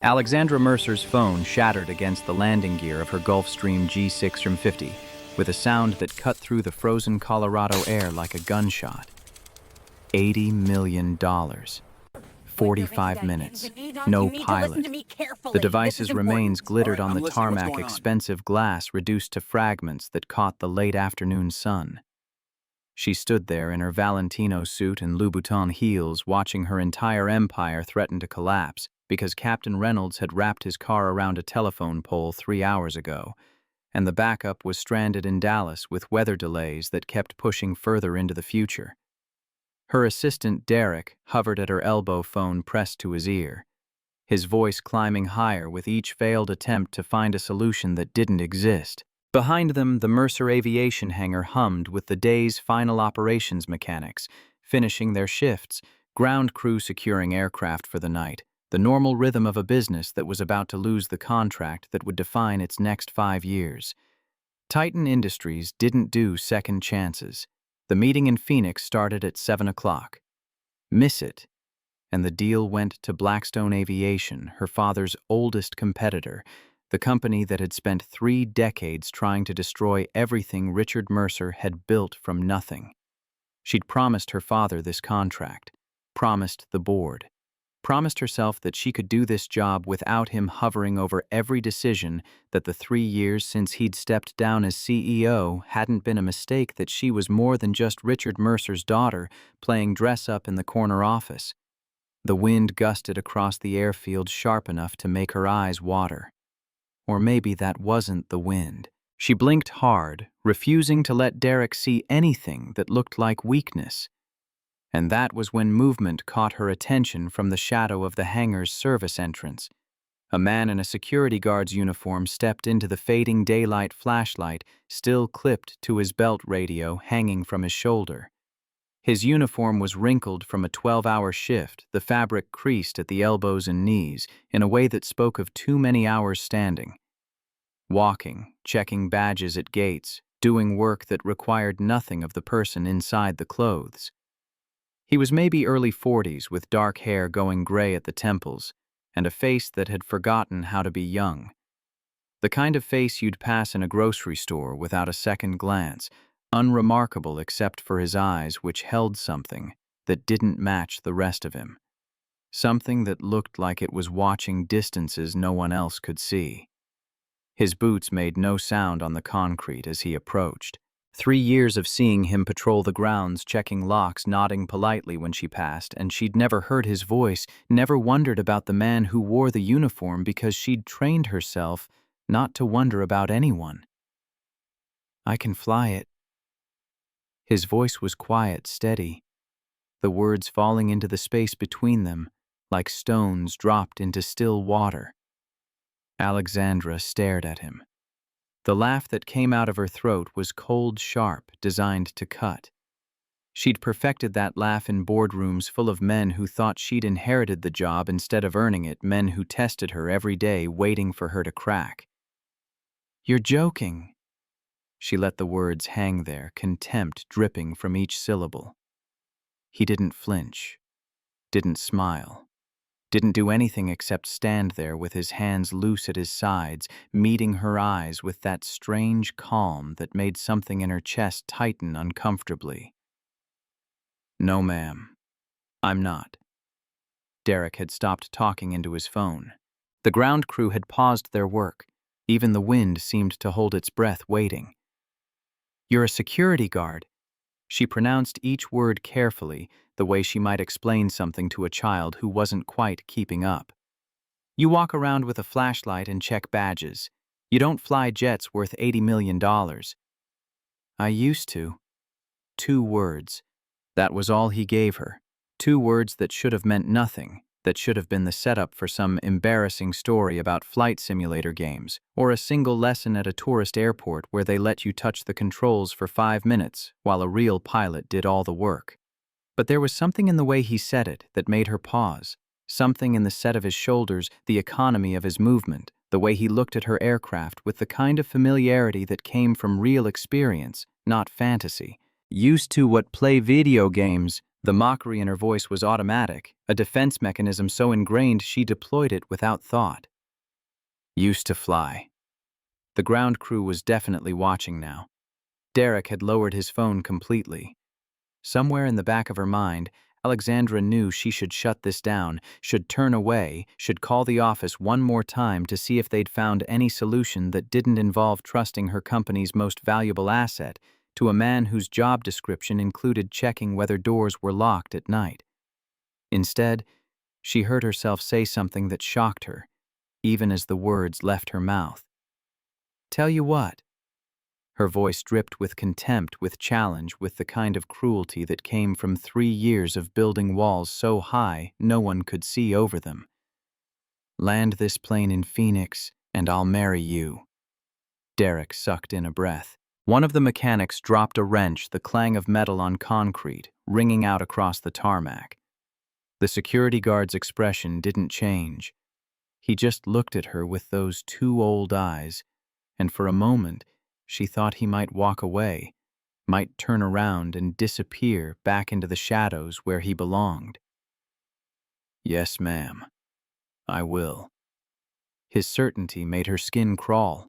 Alexandra Mercer's phone shattered against the landing gear of her Gulfstream G650 with a sound that cut through the frozen Colorado air like a gunshot. $80 million. 45 minutes. No pilot. The device's remains glittered on the tarmac, expensive glass reduced to fragments that caught the late afternoon sun. She stood there in her Valentino suit and Louboutin heels, watching her entire empire threaten to collapse because Captain Reynolds had wrapped his car around a telephone pole 3 hours ago, and the backup was stranded in Dallas with weather delays that kept pushing further into the future. Her assistant, Derek, hovered at her elbow, phone pressed to his ear, his voice climbing higher with each failed attempt to find a solution that didn't exist. Behind them, the Mercer Aviation hangar hummed with the day's final operations mechanics, finishing their shifts, ground crew securing aircraft for the night, the normal rhythm of a business that was about to lose the contract that would define its next 5 years. Titan Industries didn't do second chances. The meeting in Phoenix started at 7 o'clock. Miss it, and the deal went to Blackstone Aviation, her father's oldest competitor, the company that had spent 3 decades trying to destroy everything Richard Mercer had built from nothing. She'd promised her father this contract, promised the board, promised herself that she could do this job without him hovering over every decision, that the 3 years since he'd stepped down as CEO hadn't been a mistake, that she was more than just Richard Mercer's daughter playing dress-up in the corner office. The wind gusted across the airfield sharp enough to make her eyes water. Or maybe that wasn't the wind. She blinked hard, refusing to let Derek see anything that looked like weakness. And that was when movement caught her attention from the shadow of the hangar's service entrance. A man in a security guard's uniform stepped into the fading daylight flashlight, still clipped to his belt radio hanging from his shoulder. His uniform was wrinkled from a 12-hour shift, the fabric creased at the elbows and knees in a way that spoke of too many hours standing. Walking, checking badges at gates, doing work that required nothing of the person inside the clothes. He was maybe early 40s with dark hair going gray at the temples and a face that had forgotten how to be young. The kind of face you'd pass in a grocery store without a second glance, unremarkable except for his eyes, which held something that didn't match the rest of him. Something that looked like it was watching distances no one else could see. His boots made no sound on the concrete as he approached. 3 years of seeing him patrol the grounds, checking locks, nodding politely when she passed, and she'd never heard his voice, never wondered about the man who wore the uniform because she'd trained herself not to wonder about anyone. "I can fly it." His voice was quiet, steady, the words falling into the space between them like stones dropped into still water. Alexandra stared at him. The laugh that came out of her throat was cold, sharp, designed to cut. She'd perfected that laugh in boardrooms full of men who thought she'd inherited the job instead of earning it, men who tested her every day, waiting for her to crack. "You're joking." She let the words hang there, contempt dripping from each syllable. He didn't flinch, didn't smile, didn't do anything except stand there with his hands loose at his sides, meeting her eyes with that strange calm that made something in her chest tighten uncomfortably. "No, ma'am. I'm not." Derek had stopped talking into his phone. The ground crew had paused their work. Even the wind seemed to hold its breath, waiting. "You're a security guard." She pronounced each word carefully, the way she might explain something to a child who wasn't quite keeping up. "You walk around with a flashlight and check badges. You don't fly jets worth $80 million. "I used to." 2 words. That was all he gave her. 2 words that should have meant nothing, that should have been the setup for some embarrassing story about flight simulator games, or a single lesson at a tourist airport where they let you touch the controls for 5 minutes while a real pilot did all the work. But there was something in the way he said it that made her pause, something in the set of his shoulders, the economy of his movement, the way he looked at her aircraft with the kind of familiarity that came from real experience, not fantasy. "Used to what play video games," The mockery in her voice was automatic, a defense mechanism so ingrained she deployed it without thought. Used to fly. The ground crew was definitely watching now. Derek had lowered his phone completely. Somewhere in the back of her mind, Alexandra knew she should shut this down, should turn away, should call the office one more time to see if they'd found any solution that didn't involve trusting her company's most valuable asset to a man whose job description included checking whether doors were locked at night. Instead, she heard herself say something that shocked her, even as the words left her mouth. "Tell you what." Her voice dripped with contempt, with challenge, with the kind of cruelty that came from 3 years of building walls so high no one could see over them. "Land this plane in Phoenix, and I'll marry you." Derek sucked in a breath. One of the mechanics dropped a wrench, the clang of metal on concrete, ringing out across the tarmac. The security guard's expression didn't change. He just looked at her with those 2 old eyes, and for a moment, she thought he might walk away, might turn around and disappear back into the shadows where he belonged. "Yes, ma'am. I will." His certainty made her skin crawl.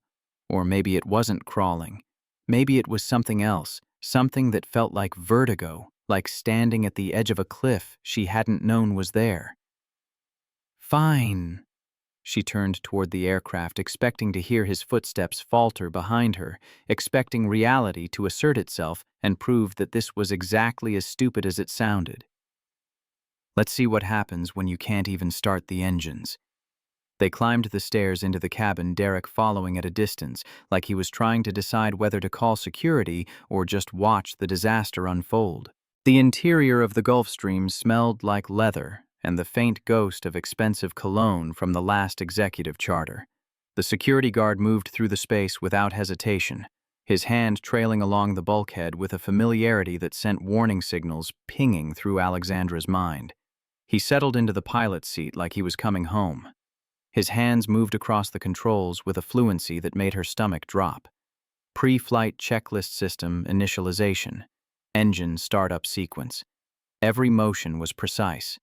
Or maybe it wasn't crawling. Maybe it was something else, something that felt like vertigo, like standing at the edge of a cliff she hadn't known was there. "Fine." She turned toward the aircraft, expecting to hear his footsteps falter behind her, expecting reality to assert itself and prove that this was exactly as stupid as it sounded. "Let's see what happens when you can't even start the engines." They climbed the stairs into the cabin, Derek following at a distance, like he was trying to decide whether to call security or just watch the disaster unfold. The interior of the Gulfstream smelled like leather and the faint ghost of expensive cologne from the last executive charter. The security guard moved through the space without hesitation, his hand trailing along the bulkhead with a familiarity that sent warning signals pinging through Alexandra's mind. He settled into the pilot's seat like he was coming home. His hands moved across the controls with a fluency that made her stomach drop. Pre-flight checklist system initialization. Engine startup sequence. Every motion was precise.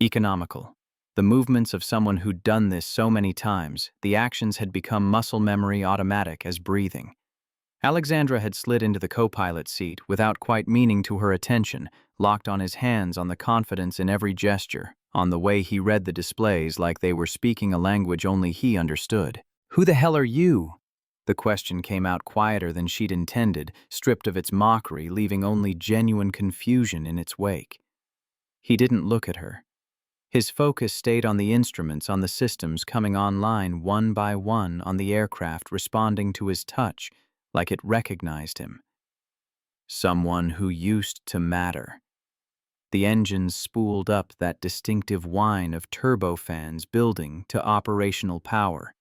Economical. The movements of someone who'd done this so many times, the actions had become muscle memory automatic as breathing. Alexandra had slid into the co-pilot seat without quite meaning to her attention, locked on his hands, on the confidence in every gesture, on the way he read the displays like they were speaking a language only he understood. "Who the hell are you?" The question came out quieter than she'd intended, stripped of its mockery, leaving only genuine confusion in its wake. He didn't look at her. His focus stayed on the instruments, on the systems coming online one by one, on the aircraft responding to his touch like it recognized him. Someone who used to matter. The engines spooled up that distinctive whine of turbofans building to operational power.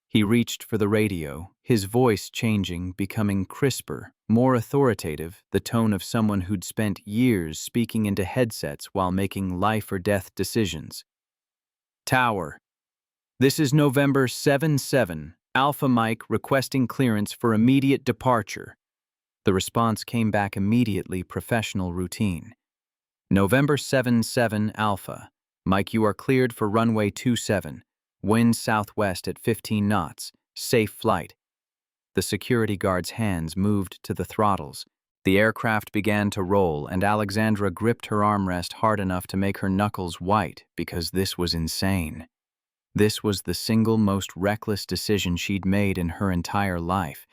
He reached for the radio, his voice changing, becoming crisper, more authoritative, the tone of someone who'd spent years speaking into headsets while making life-or-death decisions. "Tower. This is November 7-7, Alpha Mike requesting clearance for immediate departure." The response came back immediately, professional routine. "November 7-7, Alpha. Mike, you are cleared for runway 27. Wind southwest at 15 knots. Safe flight." The security guard's hands moved to the throttles. The aircraft began to roll, and Alexandra gripped her armrest hard enough to make her knuckles white, because this was insane. This was the single most reckless decision she'd made in her entire life,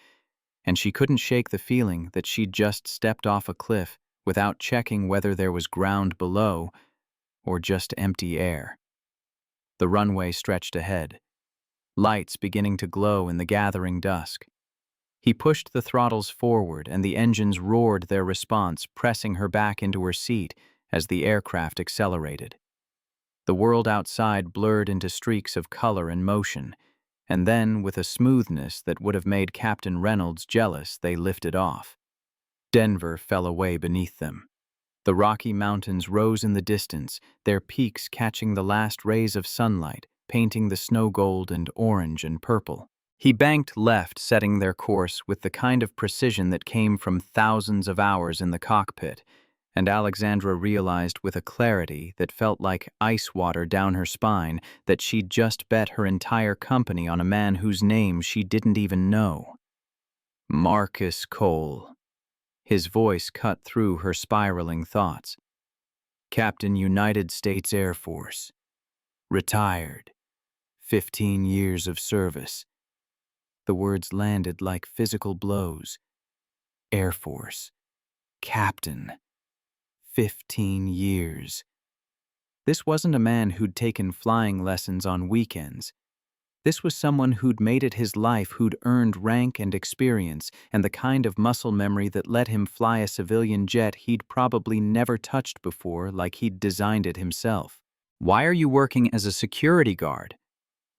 and she couldn't shake the feeling that she'd just stepped off a cliff without checking whether there was ground below or just empty air. The runway stretched ahead, lights beginning to glow in the gathering dusk. He pushed the throttles forward, and the engines roared their response, pressing her back into her seat as the aircraft accelerated. The world outside blurred into streaks of color and motion, and then, with a smoothness that would have made Captain Reynolds jealous, they lifted off. Denver fell away beneath them. The Rocky Mountains rose in the distance, their peaks catching the last rays of sunlight, painting the snow gold and orange and purple. He banked left, setting their course with the kind of precision that came from thousands of hours in the cockpit, And Alexandra realized with a clarity that felt like ice water down her spine that she'd just bet her entire company on a man whose name she didn't even know. Marcus Cole. His voice cut through her spiraling thoughts. Captain, United States Air Force. Retired. 15 years of service. The words landed like physical blows. Air Force. Captain. 15 years. This wasn't a man who'd taken flying lessons on weekends. This was someone who'd made it his life, who'd earned rank and experience and the kind of muscle memory that let him fly a civilian jet he'd probably never touched before, like he'd designed it himself. Why are you working as a security guard?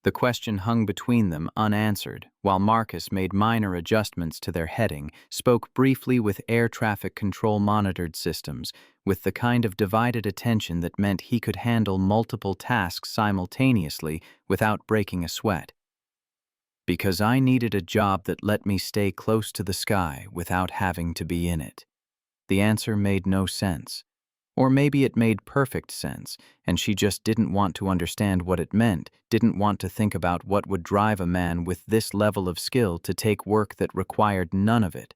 The question hung between them unanswered, while Marcus made minor adjustments to their heading, spoke briefly with air traffic control monitored systems, with the kind of divided attention that meant he could handle multiple tasks simultaneously without breaking a sweat. Because I needed a job that let me stay close to the sky without having to be in it. The answer made no sense. Or maybe it made perfect sense, and she just didn't want to understand what it meant, didn't want to think about what would drive a man with this level of skill to take work that required none of it.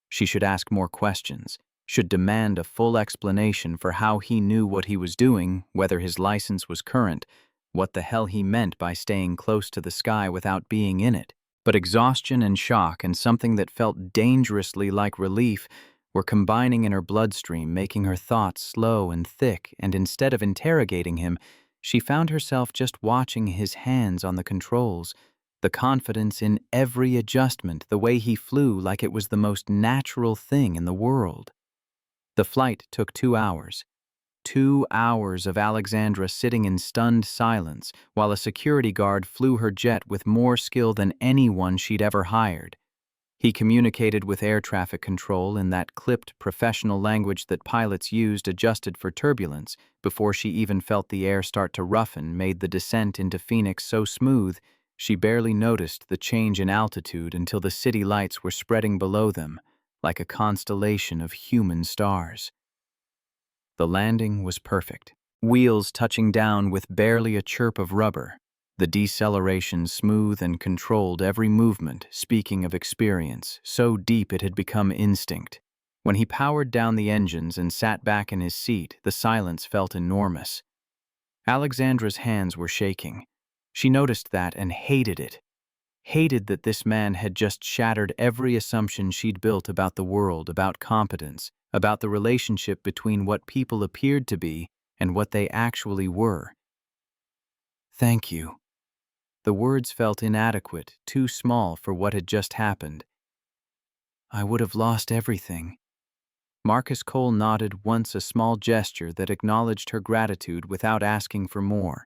She should ask more questions, should demand a full explanation for how he knew what he was doing, whether his license was current, what the hell he meant by staying close to the sky without being in it. But exhaustion and shock and something that felt dangerously like relief were combining in her bloodstream, making her thoughts slow and thick, and instead of interrogating him, she found herself just watching his hands on the controls, the confidence in every adjustment, the way he flew like it was the most natural thing in the world. The flight took 2 hours. 2 hours of Alexandra sitting in stunned silence while a security guard flew her jet with more skill than anyone she'd ever hired. He communicated with air traffic control in that clipped professional language that pilots used, adjusted for turbulence, before she even felt the air start to roughen, made the descent into Phoenix so smooth she barely noticed the change in altitude until the city lights were spreading below them, like a constellation of human stars. The landing was perfect, wheels touching down with barely a chirp of rubber. The deceleration smooth and controlled every movement, speaking of experience, so deep it had become instinct. When he powered down the engines and sat back in his seat, the silence felt enormous. Alexandra's hands were shaking. She noticed that and hated it. Hated that this man had just shattered every assumption she'd built about the world, about competence, about the relationship between what people appeared to be and what they actually were. Thank you. The words felt inadequate, too small for what had just happened. I would have lost everything. Marcus Cole nodded once, a small gesture that acknowledged her gratitude without asking for more.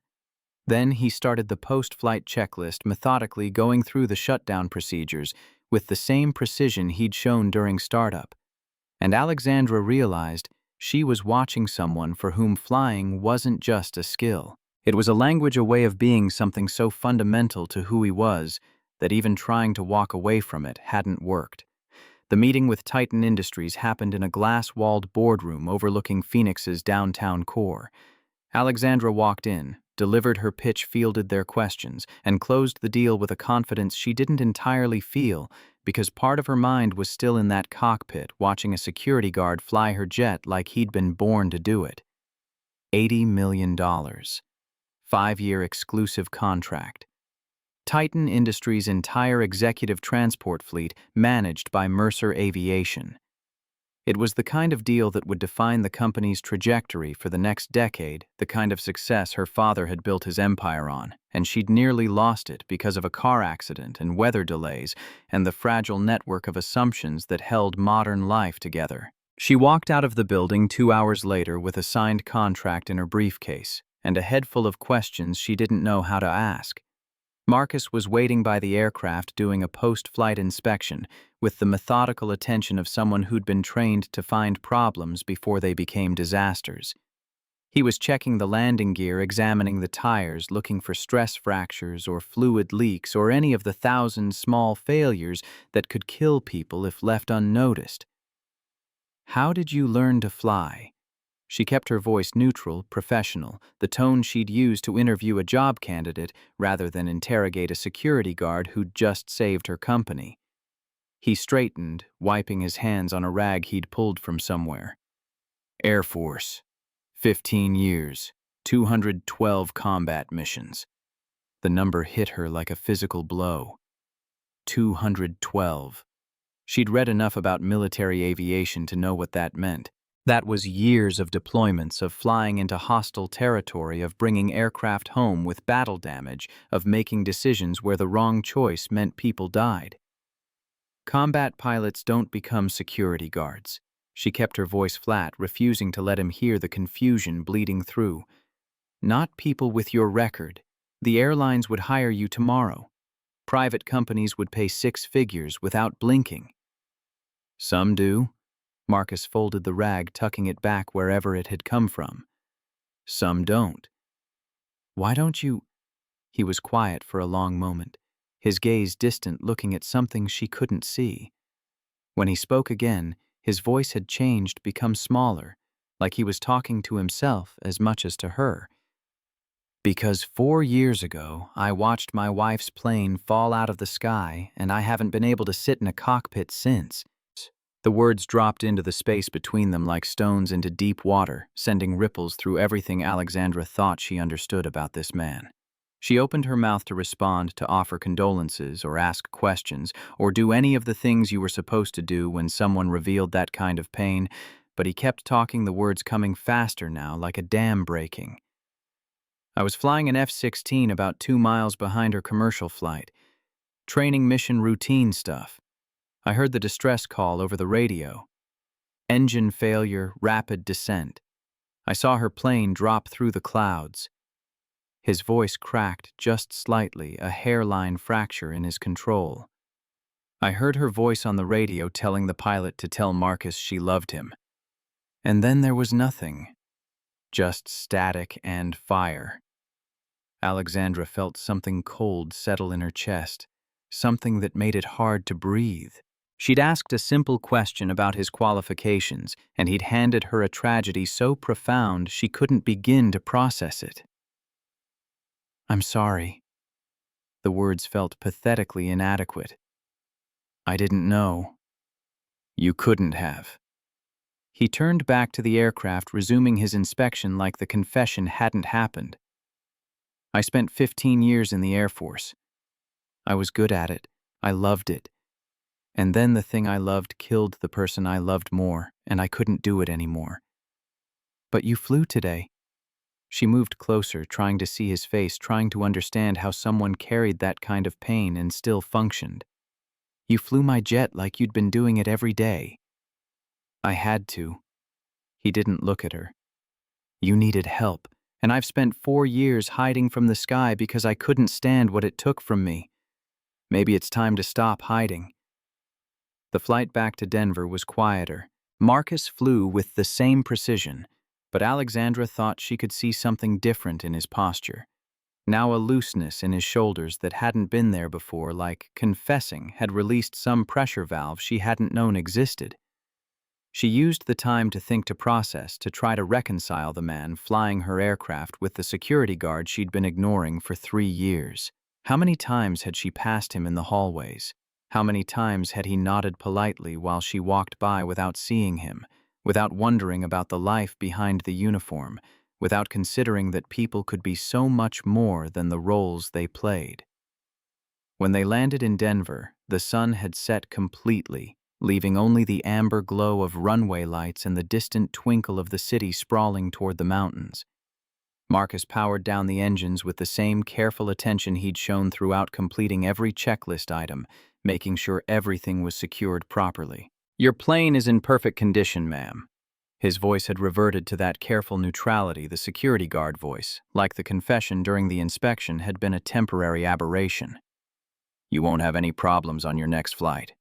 Then he started the post-flight checklist, methodically going through the shutdown procedures with the same precision he'd shown during startup. And Alexandra realized she was watching someone for whom flying wasn't just a skill. It was a language, a way of being, something so fundamental to who he was that even trying to walk away from it hadn't worked. The meeting with Titan Industries happened in a glass-walled boardroom overlooking Phoenix's downtown core. Alexandra walked in, delivered her pitch, fielded their questions, and closed the deal with a confidence she didn't entirely feel because part of her mind was still in that cockpit watching a security guard fly her jet like he'd been born to do it. $80 million. 5-year exclusive contract. Titan Industries' entire executive transport fleet managed by Mercer Aviation. It was the kind of deal that would define the company's trajectory for the next decade, the kind of success her father had built his empire on, and she'd nearly lost it because of a car accident and weather delays and the fragile network of assumptions that held modern life together. She walked out of the building 2 hours later with a signed contract in her briefcase and a head full of questions she didn't know how to ask. Marcus was waiting by the aircraft doing a post-flight inspection with the methodical attention of someone who'd been trained to find problems before they became disasters. He was checking the landing gear, examining the tires, looking for stress fractures or fluid leaks or any of the 1,000 small failures that could kill people if left unnoticed. How did you learn to fly? She kept her voice neutral, professional, the tone she'd use to interview a job candidate rather than interrogate a security guard who'd just saved her company. He straightened, wiping his hands on a rag he'd pulled from somewhere. Air Force. 15 years. 212 combat missions. The number hit her like a physical blow. 212. She'd read enough about military aviation to know what that meant. That was years of deployments, of flying into hostile territory, of bringing aircraft home with battle damage, of making decisions where the wrong choice meant people died. Combat pilots don't become security guards. She kept her voice flat, refusing to let him hear the confusion bleeding through. Not people with your record. The airlines would hire you tomorrow. Private companies would pay 6 figures without blinking. Some do. Marcus folded the rag, tucking it back wherever it had come from. Some don't. Why don't you? He was quiet for a long moment, his gaze distant, looking at something she couldn't see. When he spoke again, his voice had changed, become smaller, like he was talking to himself as much as to her. Because 4 years ago, I watched my wife's plane fall out of the sky, and I haven't been able to sit in a cockpit since. The words dropped into the space between them like stones into deep water, sending ripples through everything Alexandra thought she understood about this man. She opened her mouth to respond, to offer condolences or ask questions, or do any of the things you were supposed to do when someone revealed that kind of pain, but he kept talking, the words coming faster now, like a dam breaking. I was flying an F-16 about 2 miles behind her commercial flight. Training mission routine stuff. I heard the distress call over the radio. Engine failure, rapid descent. I saw her plane drop through the clouds. His voice cracked just slightly, a hairline fracture in his control. I heard her voice on the radio telling the pilot to tell Marcus she loved him. And then there was nothing. Just static and fire. Alexandra felt something cold settle in her chest, something that made it hard to breathe. She'd asked a simple question about his qualifications, and he'd handed her a tragedy so profound she couldn't begin to process it. I'm sorry. The words felt pathetically inadequate. I didn't know. You couldn't have. He turned back to the aircraft, resuming his inspection like the confession hadn't happened. I spent 15 years in the Air Force. I was good at it. I loved it. And then the thing I loved killed the person I loved more, and I couldn't do it anymore. But you flew today. She moved closer, trying to see his face, trying to understand how someone carried that kind of pain and still functioned. You flew my jet like you'd been doing it every day. I had to. He didn't look at her. You needed help, and I've spent 4 years hiding from the sky because I couldn't stand what it took from me. Maybe it's time to stop hiding. The flight back to Denver was quieter. Marcus flew with the same precision, but Alexandra thought she could see something different in his posture. Now a looseness in his shoulders that hadn't been there before, like confessing had released some pressure valve she hadn't known existed. She used the time to think, to process, to try to reconcile the man flying her aircraft with the security guard she'd been ignoring for 3 years. How many times had she passed him in the hallways? How many times had he nodded politely while she walked by without seeing him, without wondering about the life behind the uniform, without considering that people could be so much more than the roles they played? When they landed in Denver, the sun had set completely, leaving only the amber glow of runway lights and the distant twinkle of the city sprawling toward the mountains. Marcus powered down the engines with the same careful attention he'd shown throughout, completing every checklist item, making sure everything was secured properly. Your plane is in perfect condition, ma'am. His voice had reverted to that careful neutrality, the security guard voice, like the confession during the inspection had been a temporary aberration. You won't have any problems on your next flight.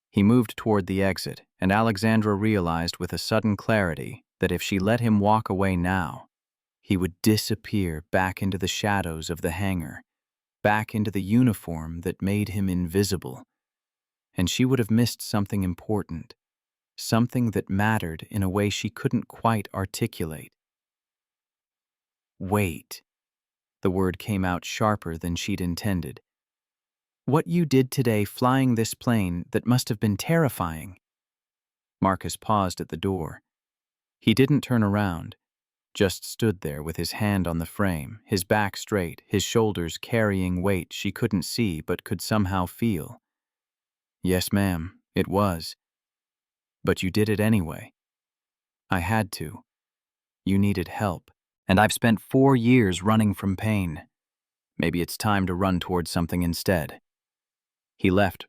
He moved toward the exit, and Alexandra realized with a sudden clarity that if she let him walk away now, he would disappear back into the shadows of the hangar, back into the uniform that made him invisible, and she would have missed something important. something that mattered in a way she couldn't quite articulate. Wait. The word came out sharper than she'd intended. What you did today flying this plane that must have been terrifying. Marcus paused at the door. He didn't turn around, just stood there with his hand on the frame, his back straight, his shoulders carrying weight she couldn't see but could somehow feel. Yes, ma'am, it was. But you did it anyway. I had to. You needed help. And I've spent 4 years running from pain. Maybe it's time to run towards something instead. He left,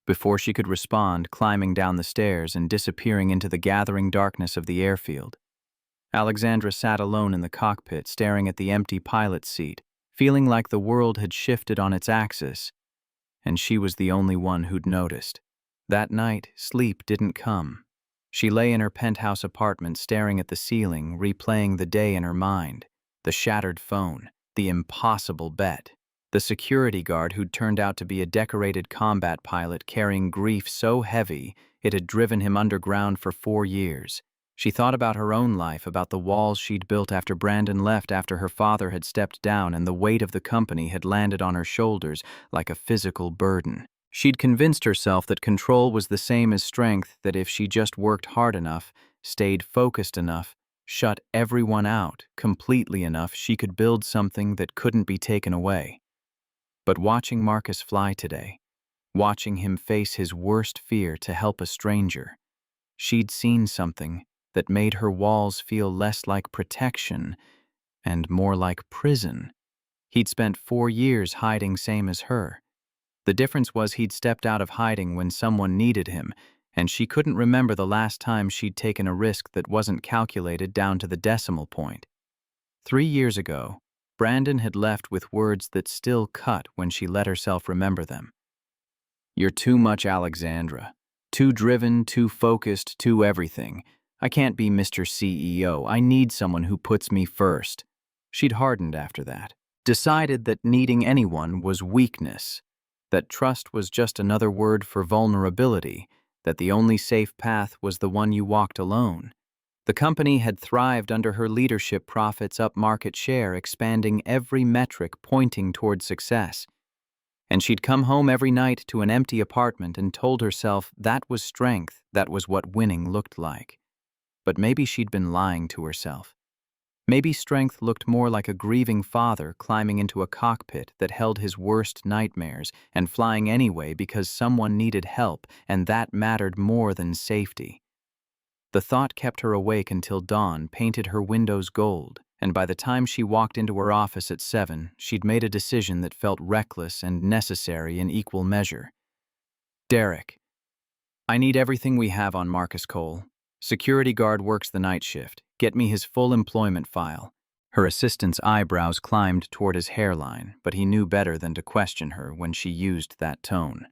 before she could respond, climbing down the stairs and disappearing into the gathering darkness of the airfield. Alexandra sat alone in the cockpit, staring at the empty pilot's seat, feeling like the world had shifted on its axis, and she was the only one who'd noticed. That night, sleep didn't come. She lay in her penthouse apartment, staring at the ceiling, replaying the day in her mind. The shattered phone, the impossible bet, the security guard who'd turned out to be a decorated combat pilot carrying grief so heavy it had driven him underground for 4 years. She thought about her own life, about the walls she'd built after Brandon left, after her father had stepped down and the weight of the company had landed on her shoulders like a physical burden. She'd convinced herself that control was the same as strength, that if she just worked hard enough, stayed focused enough, shut everyone out completely enough, she could build something that couldn't be taken away. But watching Marcus fly today, watching him face his worst fear to help a stranger, she'd seen something that made her walls feel less like protection and more like prison. He'd spent 4 years hiding, same as her. The difference was he'd stepped out of hiding when someone needed him, and she couldn't remember the last time she'd taken a risk that wasn't calculated down to the decimal point. 3 years ago, Brandon had left with words that still cut when she let herself remember them. You're too much, Alexandra. Too driven, too focused, too everything. I can't be Mr. CEO. I need someone who puts me first. She'd hardened after that. Decided that needing anyone was weakness. That trust was just another word for vulnerability. That the only safe path was the one you walked alone. The company had thrived under her leadership, profits up, market share, expanding every metric pointing toward success. And she'd come home every night to an empty apartment and told herself that was strength, that was what winning looked like. But maybe she'd been lying to herself. Maybe strength looked more like a grieving father climbing into a cockpit that held his worst nightmares and flying anyway because someone needed help, and that mattered more than safety. The thought kept her awake until dawn painted her windows gold, and by the time she walked into her office at 7, she'd made a decision that felt reckless and necessary in equal measure. Derek, I need everything we have on Marcus Cole. Security guard works the night shift. Get me his full employment file. Her assistant's eyebrows climbed toward his hairline, but he knew better than to question her when she used that tone.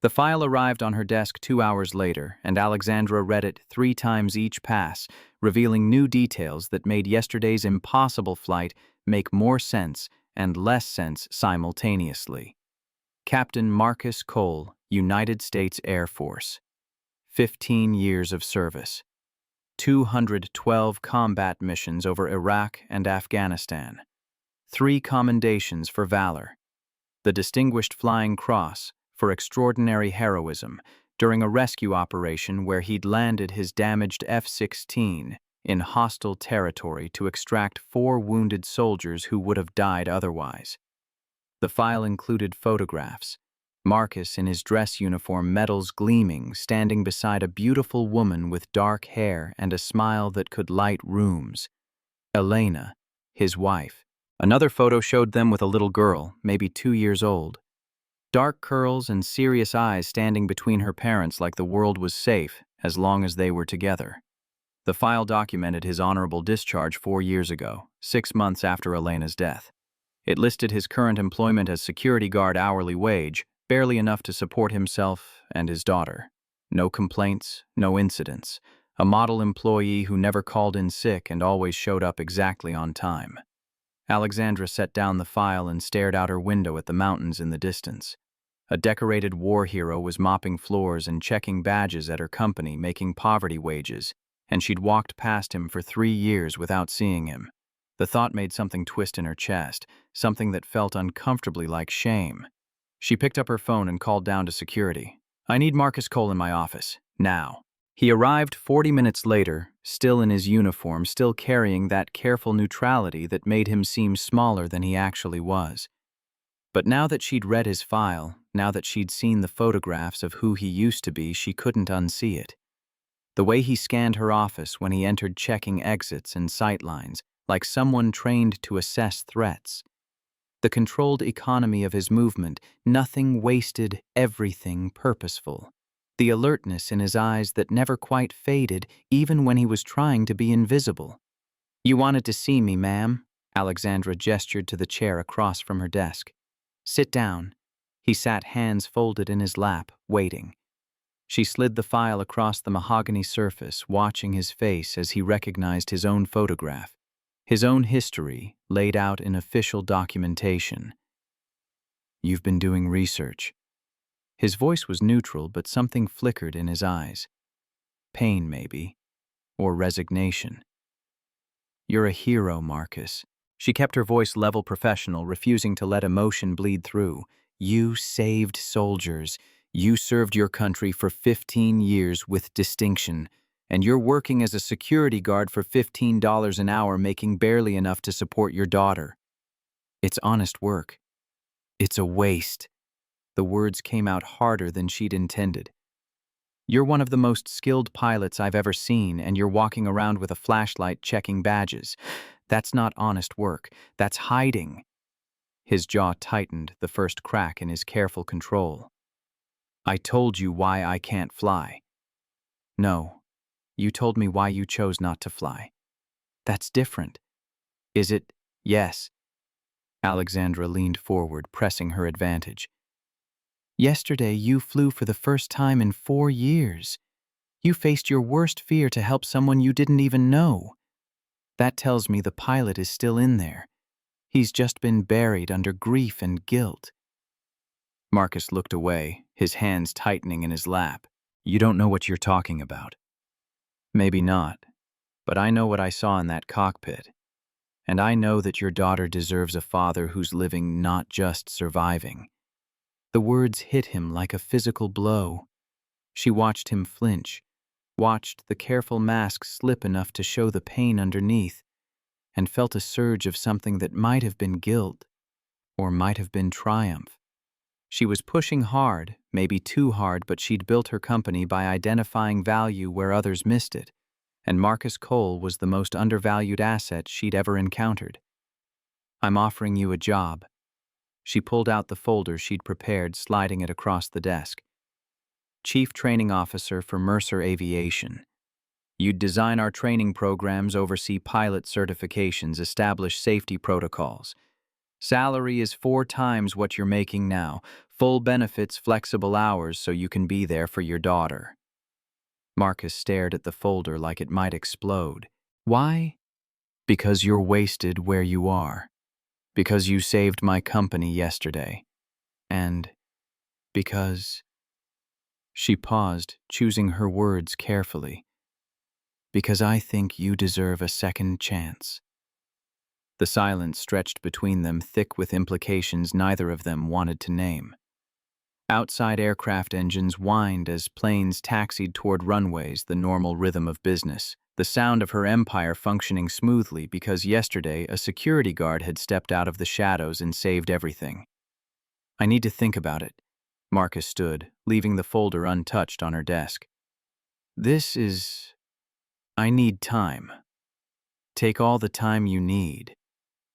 The file arrived on her desk 2 hours later, and Alexandra read it 3 times each pass, revealing new details that made yesterday's impossible flight make more sense and less sense simultaneously. Captain Marcus Cole, United States Air Force. 15 years of service. 212 combat missions over Iraq and Afghanistan. 3 commendations for valor. The Distinguished Flying Cross for extraordinary heroism during a rescue operation where he'd landed his damaged F-16 in hostile territory to extract 4 wounded soldiers who would have died otherwise. The file included photographs. Marcus in his dress uniform, medals gleaming, standing beside a beautiful woman with dark hair and a smile that could light rooms. Elena, his wife. Another photo showed them with a little girl, maybe 2 years old. Dark curls and serious eyes standing between her parents like the world was safe as long as they were together. The file documented his honorable discharge 4 years ago, 6 months after Elena's death. It listed his current employment as security guard, hourly wage, barely enough to support himself and his daughter. No complaints, no incidents. A model employee who never called in sick and always showed up exactly on time. Alexandra set down the file and stared out her window at the mountains in the distance. A decorated war hero was mopping floors and checking badges at her company, making poverty wages, and she'd walked past him for 3 years without seeing him. The thought made something twist in her chest, something that felt uncomfortably like shame. She picked up her phone and called down to security. "I need Marcus Cole in my office, now." He arrived 40 minutes later, still in his uniform, still carrying that careful neutrality that made him seem smaller than he actually was. But now that she'd read his file, now that she'd seen the photographs of who he used to be, she couldn't unsee it. The way he scanned her office when he entered, checking exits and sightlines, like someone trained to assess threats. The controlled economy of his movement, nothing wasted, everything purposeful. The alertness in his eyes that never quite faded, even when he was trying to be invisible. "You wanted to see me, ma'am?" Alexandra gestured to the chair across from her desk. "Sit down." He sat, hands folded in his lap, waiting. She slid the file across the mahogany surface, watching his face as he recognized his own photograph, his own history laid out in official documentation. "You've been doing research." His voice was neutral, but something flickered in his eyes. Pain, maybe, or resignation. "You're a hero, Marcus." She kept her voice level, professional, refusing to let emotion bleed through. "You saved soldiers. You served your country for 15 years with distinction, and you're working as a security guard for $15 an hour, making barely enough to support your daughter. It's honest work. It's a waste." The words came out harder than she'd intended. "You're one of the most skilled pilots I've ever seen, and you're walking around with a flashlight checking badges. That's not honest work. That's hiding." His jaw tightened, the first crack in his careful control. "I told you why I can't fly." "No, you told me why you chose not to fly. That's different." "Is it?" "Yes." Alexandra leaned forward, pressing her advantage. "Yesterday you flew for the first time in 4 years. You faced your worst fear to help someone you didn't even know. That tells me the pilot is still in there. He's just been buried under grief and guilt." Marcus looked away, his hands tightening in his lap. "You don't know what you're talking about." "Maybe not, but I know what I saw in that cockpit. And I know that your daughter deserves a father who's living, not just surviving." The words hit him like a physical blow. She watched him flinch, watched the careful mask slip enough to show the pain underneath, and felt a surge of something that might have been guilt, or might have been triumph. She was pushing hard, maybe too hard, but she'd built her company by identifying value where others missed it, and Marcus Cole was the most undervalued asset she'd ever encountered. "I'm offering you a job." She pulled out the folder she'd prepared, sliding it across the desk. "Chief Training Officer for Mercer Aviation. You'd design our training programs, oversee pilot certifications, establish safety protocols. Salary is 4 times what you're making now. Full benefits, flexible hours, so you can be there for your daughter." Marcus stared at the folder like it might explode. "Why?" "Because you're wasted where you are. Because you saved my company yesterday. And because—" She paused, choosing her words carefully. "Because I think you deserve a second chance." The silence stretched between them, thick with implications neither of them wanted to name. Outside aircraft engines whined as planes taxied toward runways, the normal rhythm of business, the sound of her empire functioning smoothly because yesterday a security guard had stepped out of the shadows and saved everything. "I need to think about it." Marcus stood, leaving the folder untouched on her desk. "I need time. Take all the time you need."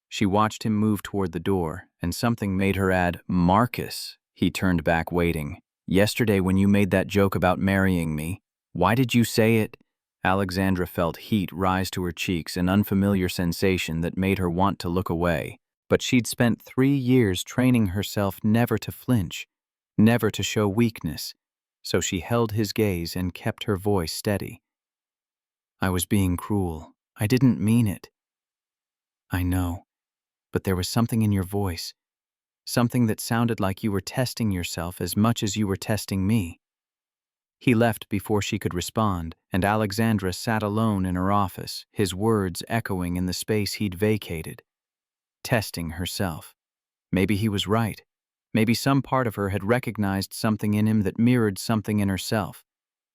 She watched him move toward the door, and something made her add, "Marcus." He turned back, waiting. "Yesterday when you made that joke about marrying me, why did you say it?" Alexandra felt heat rise to her cheeks, an unfamiliar sensation that made her want to look away. But she'd spent 3 years training herself never to flinch, never to show weakness, so she held his gaze and kept her voice steady. "I was being cruel. I didn't mean it." "I know, but there was something in your voice, something that sounded like you were testing yourself as much as you were testing me." He left before she could respond, and Alexandra sat alone in her office, his words echoing in the space he'd vacated. Testing herself. Maybe he was right. Maybe some part of her had recognized something in him that mirrored something in herself.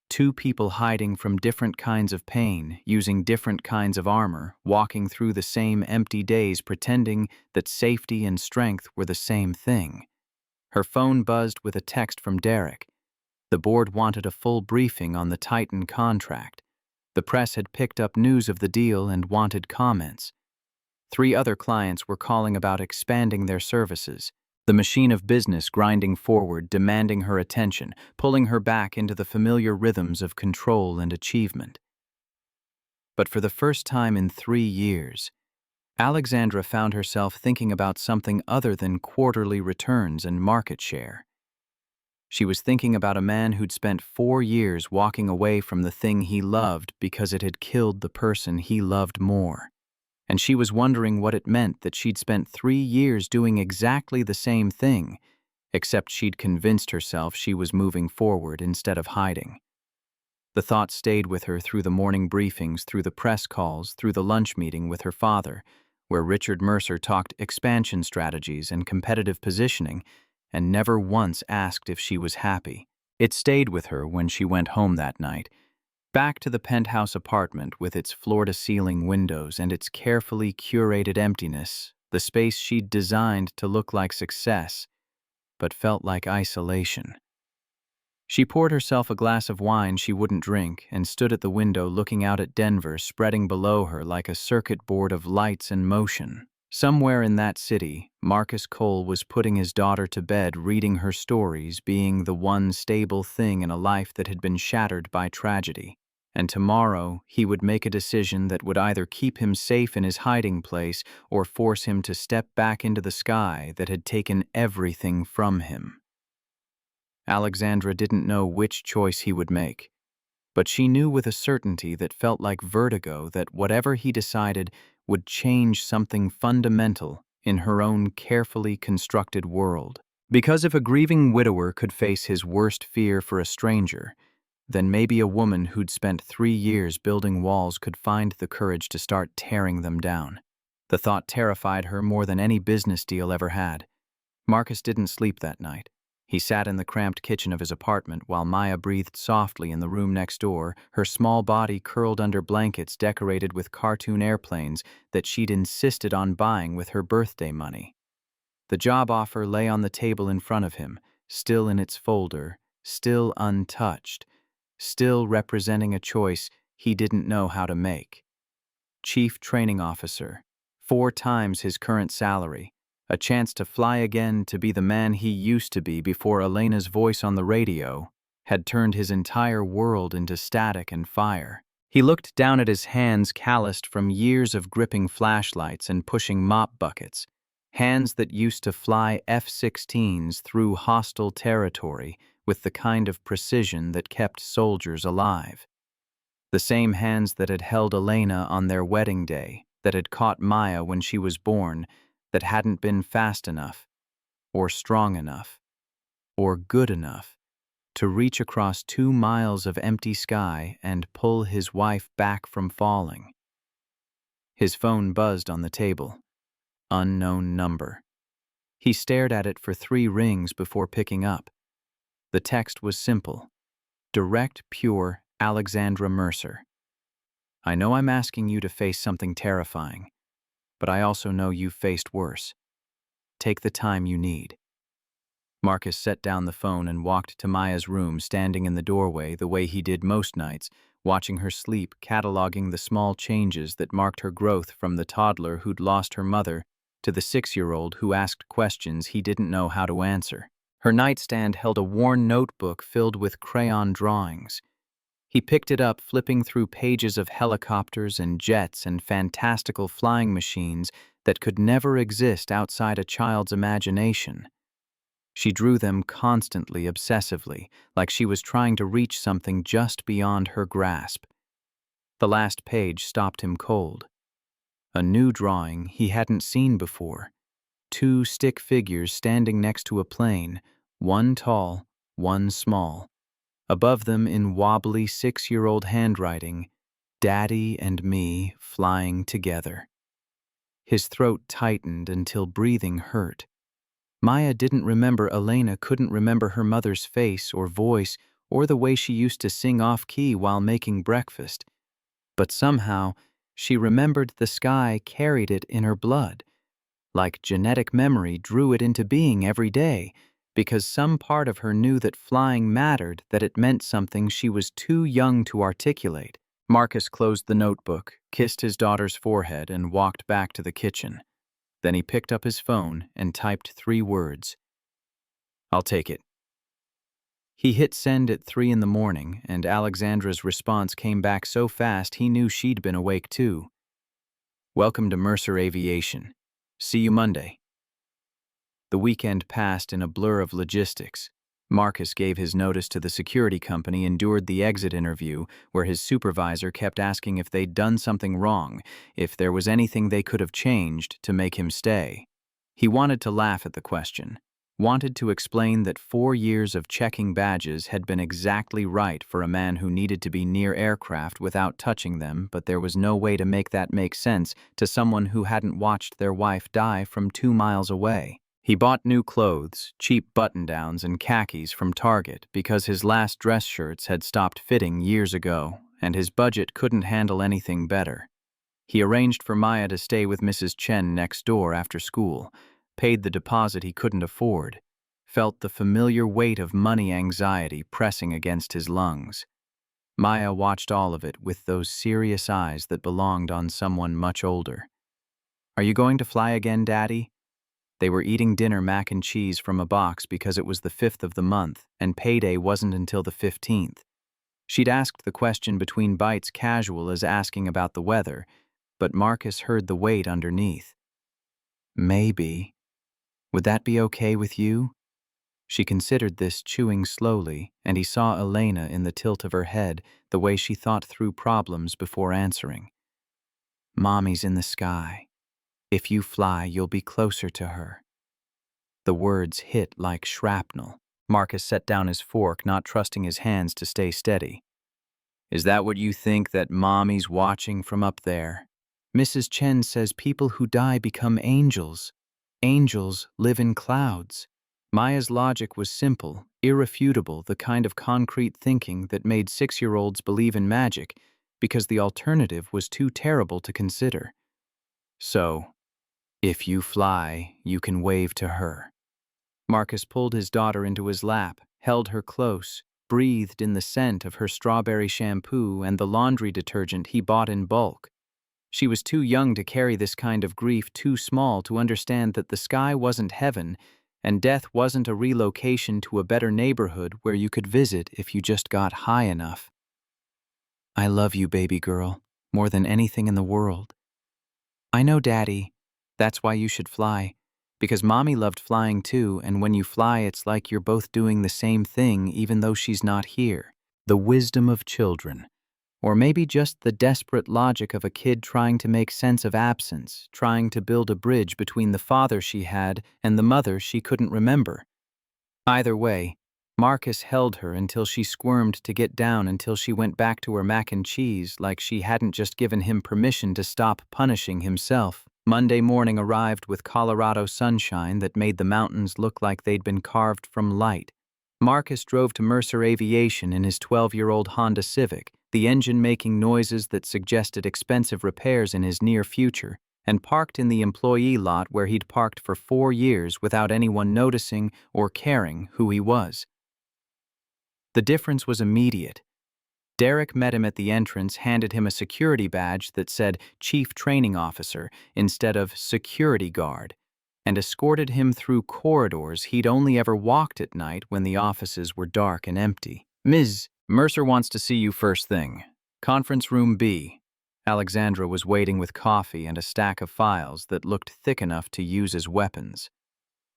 Two people hiding from different kinds of pain, using different kinds of armor, walking through the same empty days pretending that safety and strength were the same thing. Her phone buzzed with a text from Derek. The board wanted a full briefing on the Titan contract. The press had picked up news of the deal and wanted comments. 3 other clients were calling about expanding their services. The machine of business grinding forward, demanding her attention, pulling her back into the familiar rhythms of control and achievement. But for the first time in 3 years, Alexandra found herself thinking about something other than quarterly returns and market share. She was thinking about a man who'd spent 4 years walking away from the thing he loved because it had killed the person he loved more. And she was wondering what it meant that she'd spent 3 years doing exactly the same thing, except she'd convinced herself she was moving forward instead of hiding. The thought stayed with her through the morning briefings, through the press calls, through the lunch meeting with her father, where Richard Mercer talked expansion strategies and competitive positioning, and never once asked if she was happy. It stayed with her when she went home that night, back to the penthouse apartment with its floor-to-ceiling windows and its carefully curated emptiness, the space she'd designed to look like success, but felt like isolation. She poured herself a glass of wine she wouldn't drink and stood at the window looking out at Denver spreading below her like a circuit board of lights and motion. Somewhere in that city, Marcus Cole was putting his daughter to bed, reading her stories, being the one stable thing in a life that had been shattered by tragedy. And tomorrow, he would make a decision that would either keep him safe in his hiding place or force him to step back into the sky that had taken everything from him. Alexandra didn't know which choice he would make, but she knew with a certainty that felt like vertigo that whatever he decided would change something fundamental in her own carefully constructed world. Because if a grieving widower could face his worst fear for a stranger, then maybe a woman who'd spent 3 years building walls could find the courage to start tearing them down. The thought terrified her more than any business deal ever had. Marcus didn't sleep that night. He sat in the cramped kitchen of his apartment while Maya breathed softly in the room next door, her small body curled under blankets decorated with cartoon airplanes that she'd insisted on buying with her birthday money. The job offer lay on the table in front of him, still in its folder, still untouched, still representing a choice he didn't know how to make. Chief Training Officer, 4 times his current salary, a chance to fly again, to be the man he used to be before Elena's voice on the radio had turned his entire world into static and fire. He looked down at his hands calloused from years of gripping flashlights and pushing mop buckets, hands that used to fly F-16s through hostile territory with the kind of precision that kept soldiers alive. The same hands that had held Elena on their wedding day, that had caught Maya when she was born, that hadn't been fast enough, or strong enough, or good enough to reach across 2 miles of empty sky and pull his wife back from falling. His phone buzzed on the table. Unknown number. He stared at it for 3 rings before picking up. The text was simple. Direct, pure Alexandra Mercer. I know I'm asking you to face something terrifying, but I also know you've faced worse. Take the time you need. Marcus set down the phone and walked to Maya's room, standing in the doorway the way he did most nights, watching her sleep, cataloging the small changes that marked her growth from the toddler who'd lost her mother to the 6-year-old who asked questions he didn't know how to answer. Her nightstand held a worn notebook filled with crayon drawings. He picked it up, flipping through pages of helicopters and jets and fantastical flying machines that could never exist outside a child's imagination. She drew them constantly, obsessively, like she was trying to reach something just beyond her grasp. The last page stopped him cold. A new drawing he hadn't seen before. two stick figures standing next to a plane, one tall, one small. Above them, in wobbly 6-year-old handwriting, "Daddy and me flying together." His throat tightened until breathing hurt. Maya didn't remember Elena couldn't remember her mother's face or voice or the way she used to sing off-key while making breakfast. But somehow, she remembered the sky carried it in her blood. Like genetic memory drew it into being every day, because some part of her knew that flying mattered, that it meant something she was too young to articulate. Marcus closed the notebook, kissed his daughter's forehead, and walked back to the kitchen. Then he picked up his phone and typed 3 words. "I'll take it." He hit send at 3 in the morning, and Alexandra's response came back so fast he knew she'd been awake too. "Welcome to Mercer Aviation. See you Monday." The weekend passed in a blur of logistics. Marcus gave his notice to the security company, endured the exit interview, where his supervisor kept asking if they'd done something wrong, if there was anything they could have changed to make him stay. He wanted to laugh at the question, wanted to explain that 4 years of checking badges had been exactly right for a man who needed to be near aircraft without touching them, but there was no way to make that make sense to someone who hadn't watched their wife die from 2 miles away. He bought new clothes, cheap button-downs and khakis from Target because his last dress shirts had stopped fitting years ago, and his budget couldn't handle anything better. He arranged for Maya to stay with Mrs. Chen next door after school, paid the deposit he couldn't afford, felt the familiar weight of money anxiety pressing against his lungs. Maya watched all of it with those serious eyes that belonged on someone much older. "Are you going to fly again, Daddy?" They were eating dinner mac and cheese from a box because it was the 5th of the month, and payday wasn't until the 15th. She'd asked the question between bites casual as asking about the weather, but Marcus heard the weight underneath. "Maybe. Would that be okay with you?" She considered this, chewing slowly, and he saw Elena in the tilt of her head, the way she thought through problems before answering. "Mommy's in the sky. If you fly, you'll be closer to her." The words hit like shrapnel. Marcus set down his fork, not trusting his hands to stay steady. "Is that what you think, that Mommy's watching from up there?" "Mrs. Chen says people who die become angels. Angels live in clouds." Maya's logic was simple, irrefutable, the kind of concrete thinking that made 6-year-olds believe in magic, because the alternative was too terrible to consider. "So, if you fly, you can wave to her." Marcus pulled his daughter into his lap, held her close, breathed in the scent of her strawberry shampoo and the laundry detergent he bought in bulk. She was too young to carry this kind of grief, too small to understand that the sky wasn't heaven, and death wasn't a relocation to a better neighborhood where you could visit if you just got high enough. "I love you, baby girl, more than anything in the world." "I know, Daddy. That's why you should fly. Because Mommy loved flying too, and when you fly, it's like you're both doing the same thing even though she's not here." The wisdom of children. Or maybe just the desperate logic of a kid trying to make sense of absence, trying to build a bridge between the father she had and the mother she couldn't remember. Either way, Marcus held her until she squirmed to get down, until she went back to her mac and cheese like she hadn't just given him permission to stop punishing himself. Monday morning arrived with Colorado sunshine that made the mountains look like they'd been carved from light. Marcus drove to Mercer Aviation in his 12-year-old Honda Civic, the engine making noises that suggested expensive repairs in his near future, and parked in the employee lot where he'd parked for 4 years without anyone noticing or caring who he was. The difference was immediate. Derek met him at the entrance, handed him a security badge that said Chief Training Officer instead of Security Guard, and escorted him through corridors he'd only ever walked at night when the offices were dark and empty. "Ms. Mercer wants to see you first thing. Conference Room B." Alexandra was waiting with coffee and a stack of files that looked thick enough to use as weapons.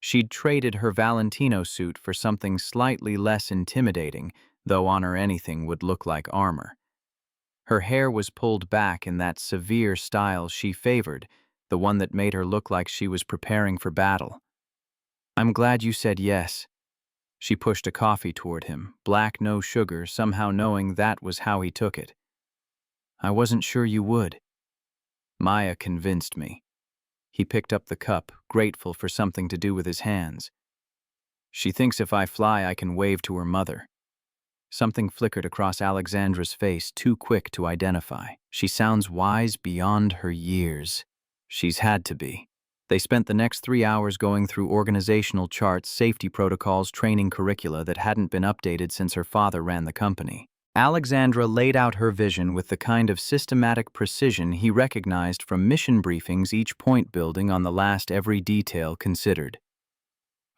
She'd traded her Valentino suit for something slightly less intimidating, though on her anything would look like armor. Her hair was pulled back in that severe style she favored, the one that made her look like she was preparing for battle. "I'm glad you said yes." She pushed a coffee toward him, black, no sugar, somehow knowing that was how he took it. "I wasn't sure you would." Maya convinced me. He picked up the cup, grateful for something to do with his hands. "She thinks if I fly, I can wave to her mother." Something flickered across Alexandra's face, too quick to identify. "She sounds wise beyond her years." She's had to be. They spent the next 3 hours going through organizational charts, safety protocols, training curricula that hadn't been updated since her father ran the company. Alexandra laid out her vision with the kind of systematic precision he recognized from mission briefings, each point building on the last every detail considered.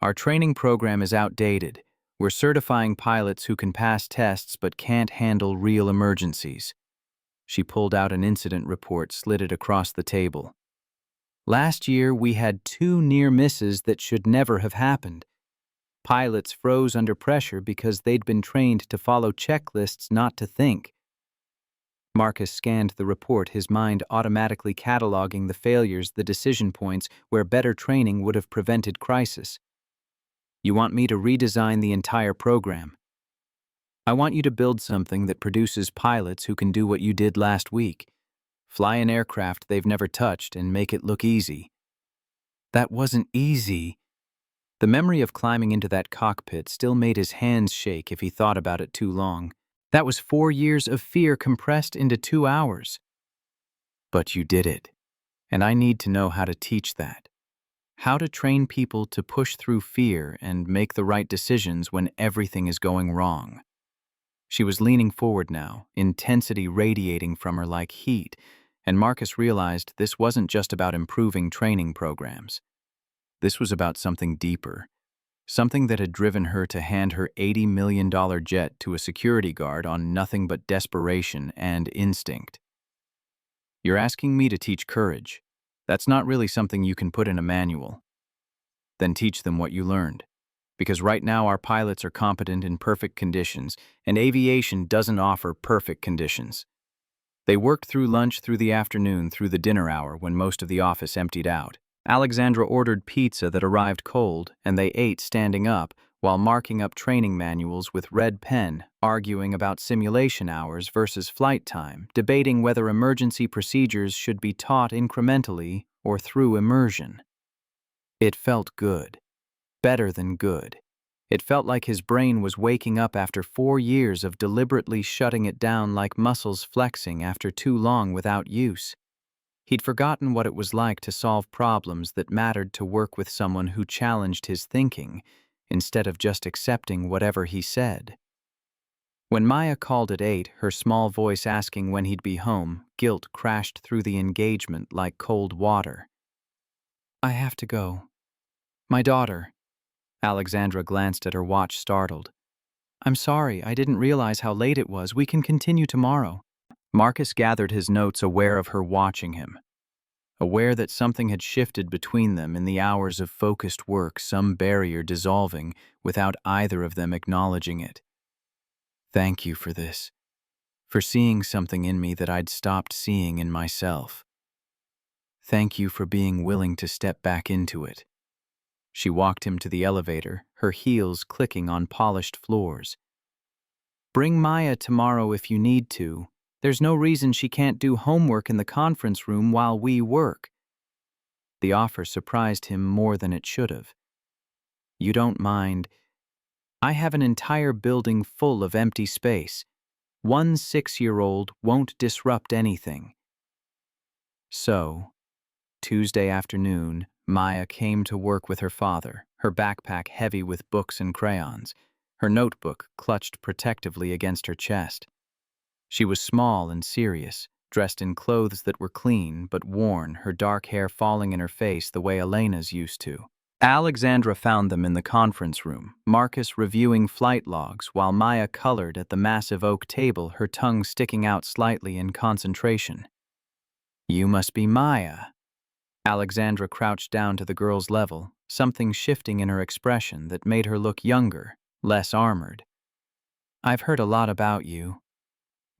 "Our training program is outdated. We're certifying pilots who can pass tests but can't handle real emergencies." She pulled out an incident report, slid it across the table. "Last year, we had 2 near misses that should never have happened. Pilots froze under pressure because they'd been trained to follow checklists, not to think." Marcus scanned the report, his mind automatically cataloging the failures, the decision points where better training would have prevented crisis. "You want me to redesign the entire program? I want you to build something that produces pilots who can do what you did last week. Fly an aircraft they've never touched and make it look easy." "That wasn't easy." The memory of climbing into that cockpit still made his hands shake if he thought about it too long. That was 4 years of fear compressed into 2 hours. "But you did it. And I need to know how to teach that. How to train people to push through fear and make the right decisions when everything is going wrong." She was leaning forward now, intensity radiating from her like heat, and Marcus realized this wasn't just about improving training programs. This was about something deeper, something that had driven her to hand her $80 million jet to a security guard on nothing but desperation and instinct. "You're asking me to teach courage. That's not really something you can put in a manual." "Then teach them what you learned. Because right now our pilots are competent in perfect conditions, and aviation doesn't offer perfect conditions." They worked through lunch, through the afternoon, through the dinner hour when most of the office emptied out. Alexandra ordered pizza that arrived cold, and they ate standing up while marking up training manuals with red pen, arguing about simulation hours versus flight time, debating whether emergency procedures should be taught incrementally or through immersion. It felt good. Better than good. It felt like his brain was waking up after 4 years of deliberately shutting it down, like muscles flexing after too long without use. He'd forgotten what it was like to solve problems that mattered, to work with someone who challenged his thinking, instead of just accepting whatever he said. When Maya called at 8, her small voice asking when he'd be home, guilt crashed through the engagement like cold water. "I have to go. My daughter." Alexandra glanced at her watch, startled. "I'm sorry, I didn't realize how late it was. We can continue tomorrow." Marcus gathered his notes, aware of her watching him. Aware that something had shifted between them in the hours of focused work, some barrier dissolving without either of them acknowledging it. "Thank you for this. For seeing something in me that I'd stopped seeing in myself. Thank you for being willing to step back into it." She walked him to the elevator, her heels clicking on polished floors. "Bring Maya tomorrow if you need to. There's no reason she can't do homework in the conference room while we work." The offer surprised him more than it should have. "You don't mind? I have an entire building full of empty space. One 6-year-old won't disrupt anything." So, Tuesday afternoon, Maya came to work with her father, her backpack heavy with books and crayons, her notebook clutched protectively against her chest. She was small and serious, dressed in clothes that were clean but worn, her dark hair falling in her face the way Elena's used to. Alexandra found them in the conference room, Marcus reviewing flight logs while Maya colored at the massive oak table, her tongue sticking out slightly in concentration. "You must be Maya." Alexandra crouched down to the girl's level, something shifting in her expression that made her look younger, less armored. "I've heard a lot about you."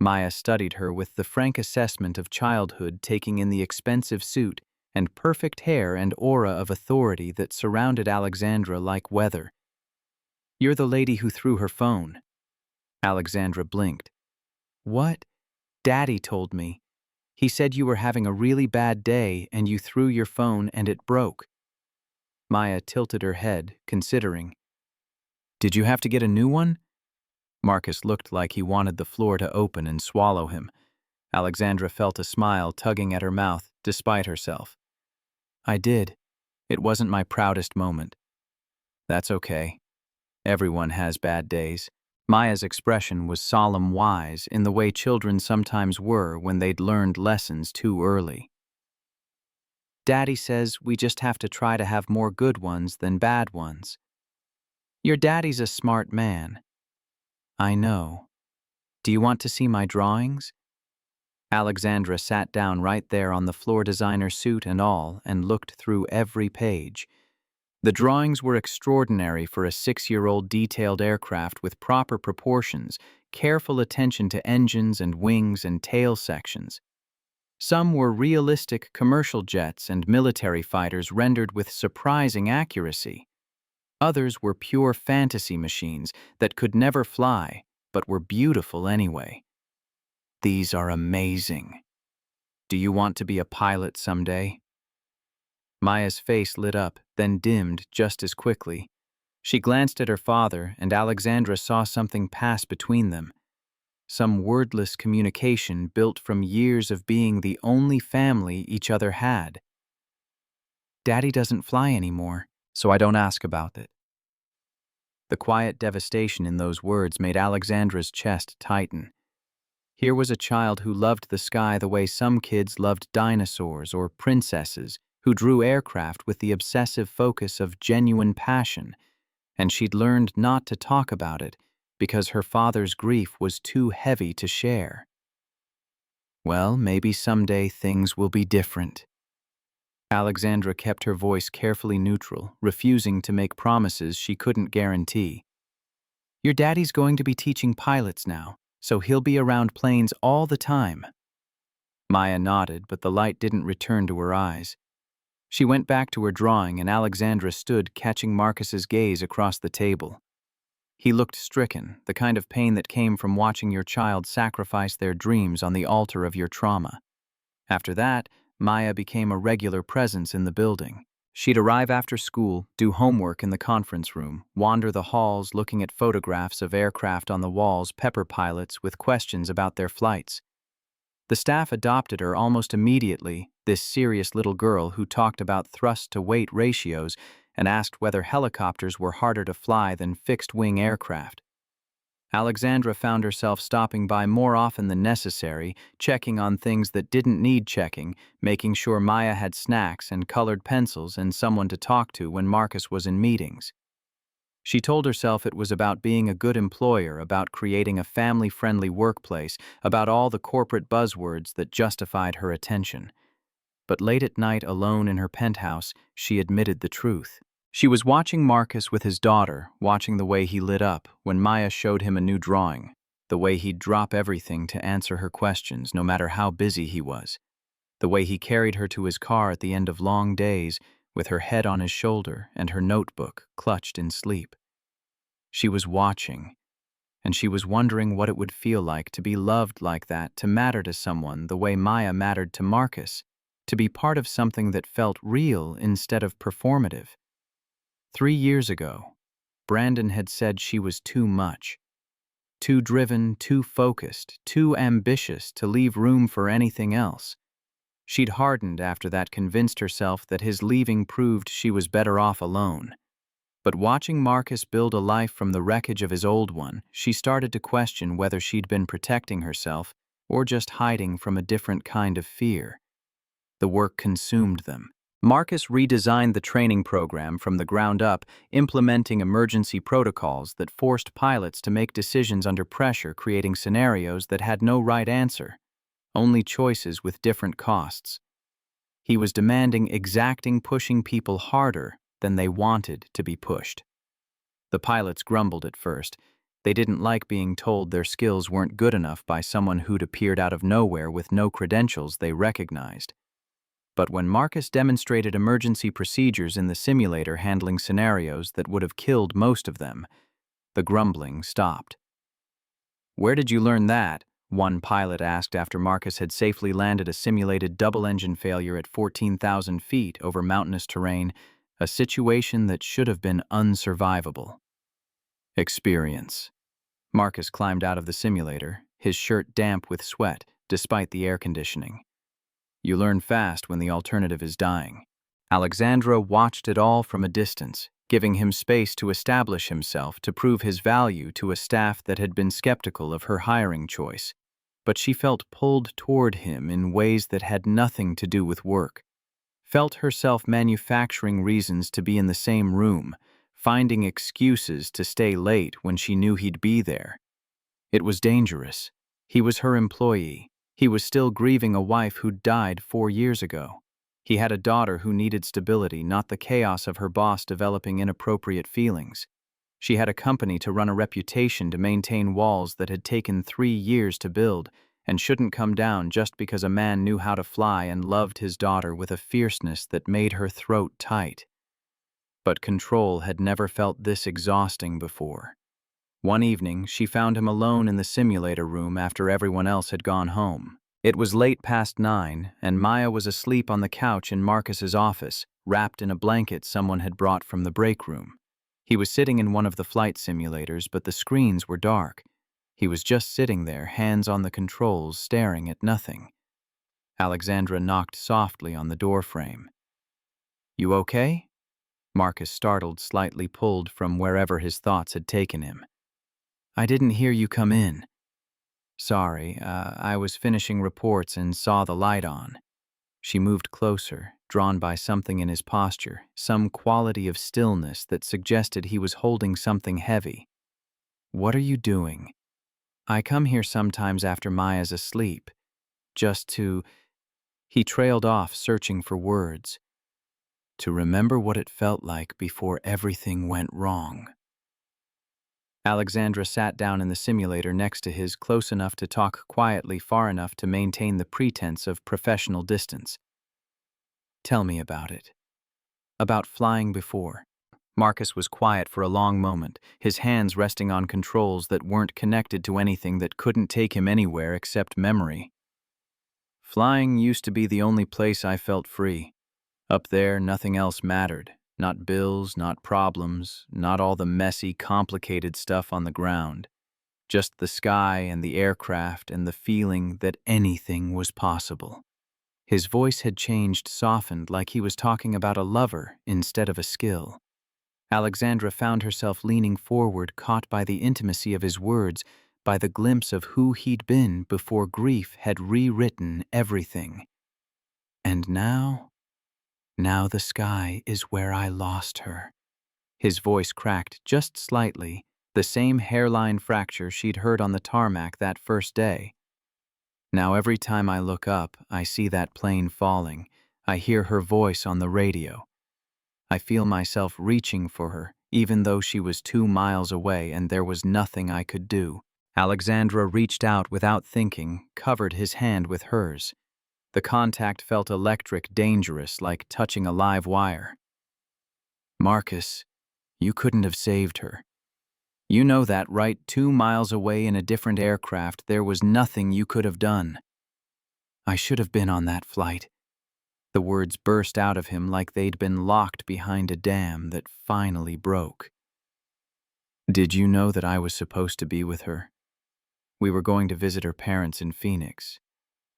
Maya studied her with the frank assessment of childhood taking in the expensive suit and perfect hair and aura of authority that surrounded Alexandra like weather. "You're the lady who threw her phone." Alexandra blinked. "What? Daddy told me. He said you were having a really bad day and you threw your phone and it broke." Maya tilted her head, considering. "Did you have to get a new one?" Marcus looked like he wanted the floor to open and swallow him. Alexandra felt a smile tugging at her mouth, despite herself. "I did. It wasn't my proudest moment." "That's okay. Everyone has bad days." Maya's expression was solemn wise in the way children sometimes were when they'd learned lessons too early. "Daddy says we just have to try to have more good ones than bad ones." "Your daddy's a smart man." "I know. Do you want to see my drawings?" Alexandra sat down right there on the floor designer suit and all and looked through every page. The drawings were extraordinary for a 6-year-old, detailed aircraft with proper proportions, careful attention to engines and wings and tail sections. Some were realistic commercial jets and military fighters rendered with surprising accuracy. Others were pure fantasy machines that could never fly, but were beautiful anyway. "These are amazing. Do you want to be a pilot someday?" Maya's face lit up, then dimmed just as quickly. She glanced at her father, and Alexandra saw something pass between them. Some wordless communication built from years of being the only family each other had. "Daddy doesn't fly anymore, so I don't ask about it." The quiet devastation in those words made Alexandra's chest tighten. Here was a child who loved the sky the way some kids loved dinosaurs or princesses, who drew aircraft with the obsessive focus of genuine passion, and she'd learned not to talk about it because her father's grief was too heavy to share. "Well, maybe someday things will be different." Alexandra kept her voice carefully neutral, refusing to make promises she couldn't guarantee. "Your daddy's going to be teaching pilots now, so he'll be around planes all the time." Maya nodded, but the light didn't return to her eyes. She went back to her drawing, and Alexandra stood catching Marcus's gaze across the table. He looked stricken, the kind of pain that came from watching your child sacrifice their dreams on the altar of your trauma. After that, Maya became a regular presence in the building. She'd arrive after school, do homework in the conference room, wander the halls looking at photographs of aircraft on the walls, pepper pilots with questions about their flights. The staff adopted her almost immediately, this serious little girl who talked about thrust-to-weight ratios and asked whether helicopters were harder to fly than fixed-wing aircraft. Alexandra found herself stopping by more often than necessary, checking on things that didn't need checking, making sure Maya had snacks and colored pencils and someone to talk to when Marcus was in meetings. She told herself it was about being a good employer, about creating a family-friendly workplace, about all the corporate buzzwords that justified her attention. But late at night, alone in her penthouse, she admitted the truth. She was watching Marcus with his daughter, watching the way he lit up when Maya showed him a new drawing, the way he'd drop everything to answer her questions no matter how busy he was, the way he carried her to his car at the end of long days with her head on his shoulder and her notebook clutched in sleep. She was watching, and she was wondering what it would feel like to be loved like that, to matter to someone the way Maya mattered to Marcus, to be part of something that felt real instead of performative. 3 years ago, Brandon had said she was too much. Too driven, too focused, too ambitious to leave room for anything else. She'd hardened after that, convinced herself that his leaving proved she was better off alone. But watching Marcus build a life from the wreckage of his old one, she started to question whether she'd been protecting herself or just hiding from a different kind of fear. The work consumed them. Marcus redesigned the training program from the ground up, implementing emergency protocols that forced pilots to make decisions under pressure, creating scenarios that had no right answer, only choices with different costs. He was demanding, exacting, pushing people harder than they wanted to be pushed. The pilots grumbled at first. They didn't like being told their skills weren't good enough by someone who'd appeared out of nowhere with no credentials they recognized. But when Marcus demonstrated emergency procedures in the simulator handling scenarios that would have killed most of them, the grumbling stopped. "Where did you learn that?" one pilot asked after Marcus had safely landed a simulated double-engine failure at 14,000 feet over mountainous terrain, a situation that should have been unsurvivable. "Experience." Marcus climbed out of the simulator, his shirt damp with sweat, despite the air conditioning. "You learn fast when the alternative is dying." Alexandra watched it all from a distance, giving him space to establish himself to prove his value to a staff that had been skeptical of her hiring choice. But she felt pulled toward him in ways that had nothing to do with work. Felt herself manufacturing reasons to be in the same room, finding excuses to stay late when she knew he'd be there. It was dangerous. He was her employee. He was still grieving a wife who'd died 4 years ago. He had a daughter who needed stability, not the chaos of her boss developing inappropriate feelings. She had a company to run, a reputation to maintain, walls that had taken 3 years to build and shouldn't come down just because a man knew how to fly and loved his daughter with a fierceness that made her throat tight. But control had never felt this exhausting before. One evening, she found him alone in the simulator room after everyone else had gone home. It was late past 9, and Maya was asleep on the couch in Marcus's office, wrapped in a blanket someone had brought from the break room. He was sitting in one of the flight simulators, but the screens were dark. He was just sitting there, hands on the controls, staring at nothing. Alexandra knocked softly on the doorframe. "You okay?" Marcus startled, slightly pulled from wherever his thoughts had taken him. "I didn't hear you come in." "Sorry, I was finishing reports and saw the light on." She moved closer, drawn by something in his posture, some quality of stillness that suggested he was holding something heavy. "What are you doing?" "I come here sometimes after Maya's asleep, just to—" He trailed off, searching for words. "To remember what it felt like before everything went wrong." Alexandra sat down in the simulator next to his, close enough to talk quietly, far enough to maintain the pretense of professional distance. "Tell me about it." "About flying before." Marcus was quiet for a long moment, his hands resting on controls that weren't connected to anything that couldn't take him anywhere except memory. "Flying used to be the only place I felt free. Up there, nothing else mattered. Not bills, not problems, not all the messy, complicated stuff on the ground. Just the sky and the aircraft and the feeling that anything was possible." His voice had changed, softened, like he was talking about a lover instead of a skill. Alexandra found herself leaning forward, caught by the intimacy of his words, by the glimpse of who he'd been before grief had rewritten everything. "And now the sky is where I lost her." His voice cracked just slightly, the same hairline fracture she'd heard on the tarmac that first day. "Now every time I look up, I see that plane falling. I hear her voice on the radio. I feel myself reaching for her, even though she was 2 miles away and there was nothing I could do." Alexandra reached out without thinking, covered his hand with hers. The contact felt electric, dangerous, like touching a live wire. "Marcus, you couldn't have saved her. You know that, right? 2 miles away in a different aircraft, there was nothing you could have done." "I should have been on that flight." The words burst out of him like they'd been locked behind a dam that finally broke. "Did you know that I was supposed to be with her? We were going to visit her parents in Phoenix,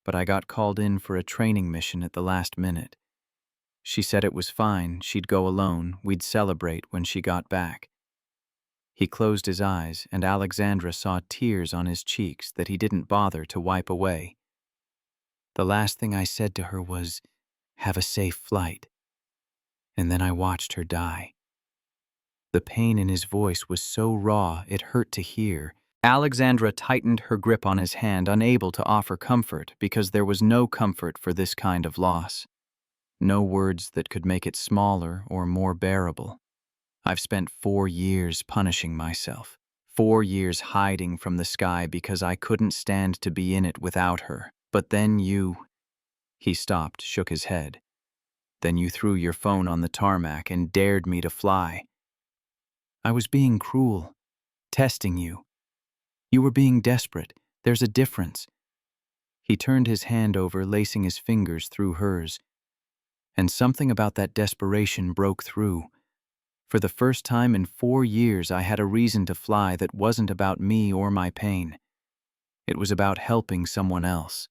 but I got called in for a training mission at the last minute. She said it was fine, she'd go alone, we'd celebrate when she got back." He closed his eyes, and Alexandra saw tears on his cheeks that he didn't bother to wipe away. "The last thing I said to her was, 'Have a safe flight.' And then I watched her die." The pain in his voice was so raw it hurt to hear. Alexandra tightened her grip on his hand, unable to offer comfort, because there was no comfort for this kind of loss. No words that could make it smaller or more bearable. "I've spent 4 years punishing myself. 4 years hiding from the sky because I couldn't stand to be in it without her. But then you—" He stopped, shook his head. Then you threw your phone on the tarmac and dared me to fly. I was being cruel, testing you. You were being desperate. There's a difference. He turned his hand over, lacing his fingers through hers. And something about that desperation broke through. For the first time in 4 years, I had a reason to fly that wasn't about me or my pain. It was about helping someone else.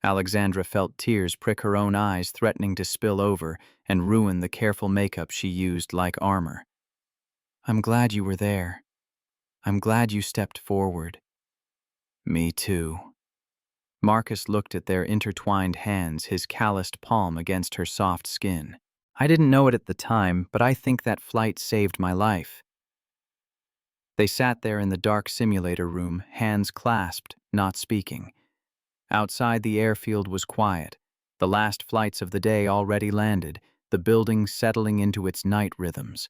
Alexandra felt tears prick her own eyes, threatening to spill over and ruin the careful makeup she used like armor. I'm glad you were there. I'm glad you stepped forward. Me too. Marcus looked at their intertwined hands, his calloused palm against her soft skin. I didn't know it at the time, but I think that flight saved my life. They sat there in the dark simulator room, hands clasped, not speaking. Outside, the airfield was quiet. The last flights of the day already landed, the building settling into its night rhythms.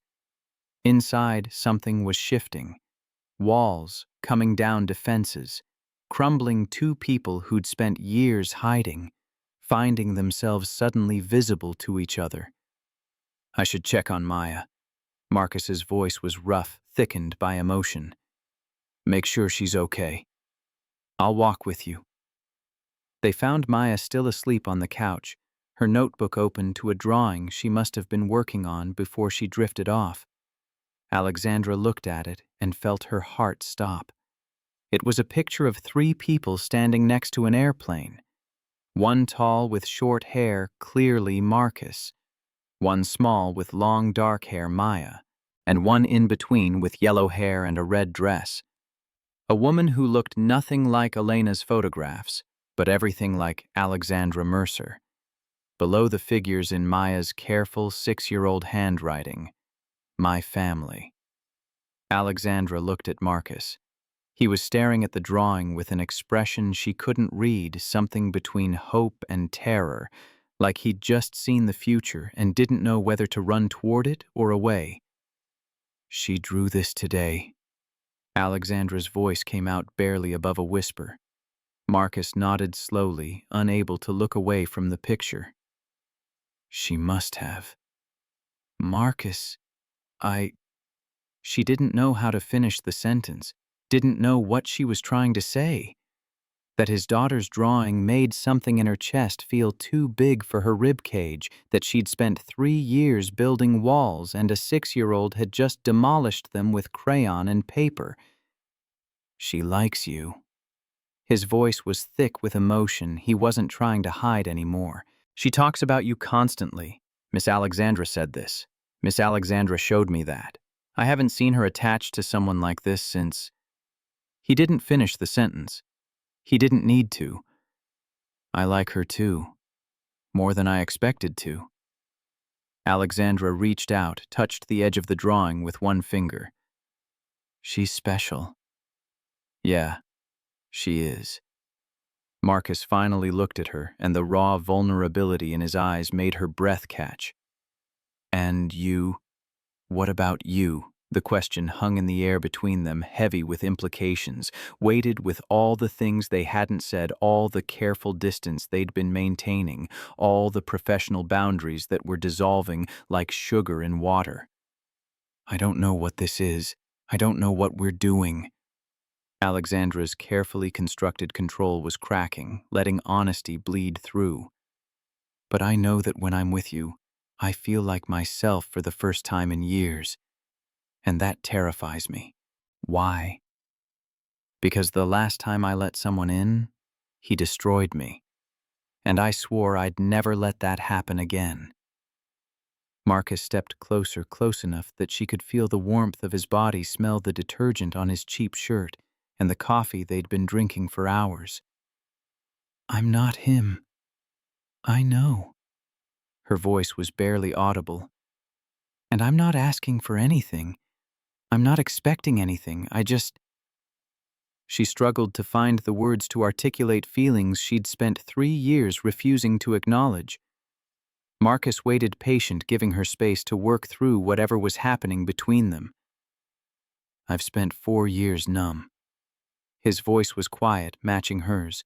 Inside, something was shifting. Walls coming down defenses, crumbling. Two people who'd spent years hiding, finding themselves suddenly visible to each other. I should check on Maya. Marcus's voice was rough, thickened by emotion. Make sure she's okay. I'll walk with you. They found Maya still asleep on the couch, her notebook open to a drawing she must have been working on before she drifted off. Alexandra looked at it and felt her heart stop. It was a picture of 3 people standing next to an airplane. One tall with short hair, clearly Marcus. One small with long dark hair, Maya. And one in between with yellow hair and a red dress. A woman who looked nothing like Elena's photographs, but everything like Alexandra Mercer. Below the figures in Maya's careful 6-year-old handwriting, my family. Alexandra looked at Marcus. He was staring at the drawing with an expression she couldn't read, something between hope and terror, like he'd just seen the future and didn't know whether to run toward it or away. She drew this today. Alexandra's voice came out barely above a whisper. Marcus nodded slowly, unable to look away from the picture. She must have. Marcus, She didn't know how to finish the sentence, didn't know what she was trying to say. That his daughter's drawing made something in her chest feel too big for her ribcage, that she'd spent 3 years building walls and a 6-year-old had just demolished them with crayon and paper. She likes you. His voice was thick with emotion. He wasn't trying to hide anymore. She talks about you constantly. Miss Alexandra said this. Miss Alexandra showed me that. I haven't seen her attached to someone like this since... He didn't finish the sentence. He didn't need to. I like her too. More than I expected to. Alexandra reached out, touched the edge of the drawing with one finger. She's special. Yeah, she is. Marcus finally looked at her, and the raw vulnerability in his eyes made her breath catch. And you? What about you? The question hung in the air between them, heavy with implications, weighted with all the things they hadn't said, all the careful distance they'd been maintaining, all the professional boundaries that were dissolving like sugar in water. I don't know what this is. I don't know what we're doing. Alexandra's carefully constructed control was cracking, letting honesty bleed through. But I know that when I'm with you, I feel like myself for the first time in years. And that terrifies me. Why? Because the last time I let someone in, he destroyed me. And I swore I'd never let that happen again. Marcus stepped closer, close enough that she could feel the warmth of his body, smell the detergent on his cheap shirt, and the coffee they'd been drinking for hours. I'm not him. I know. Her voice was barely audible. And I'm not asking for anything. I'm not expecting anything. She struggled to find the words to articulate feelings she'd spent 3 years refusing to acknowledge. Marcus waited patient, giving her space to work through whatever was happening between them. I've spent 4 years numb. His voice was quiet, matching hers.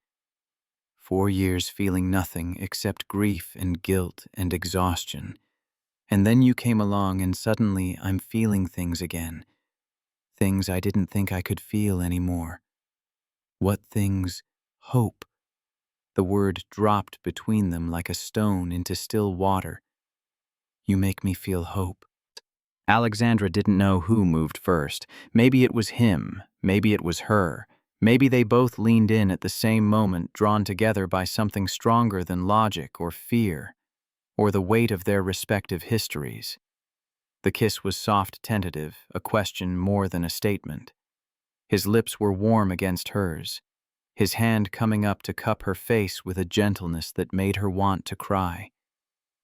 4 years feeling nothing except grief and guilt and exhaustion. And then you came along and suddenly I'm feeling things again. Things I didn't think I could feel anymore. What things? Hope. The word dropped between them like a stone into still water. You make me feel hope. Alexandra didn't know who moved first. Maybe it was him, maybe it was her. Maybe they both leaned in at the same moment, drawn together by something stronger than logic or fear, or the weight of their respective histories. The kiss was soft, tentative, a question more than a statement. His lips were warm against hers, his hand coming up to cup her face with a gentleness that made her want to cry.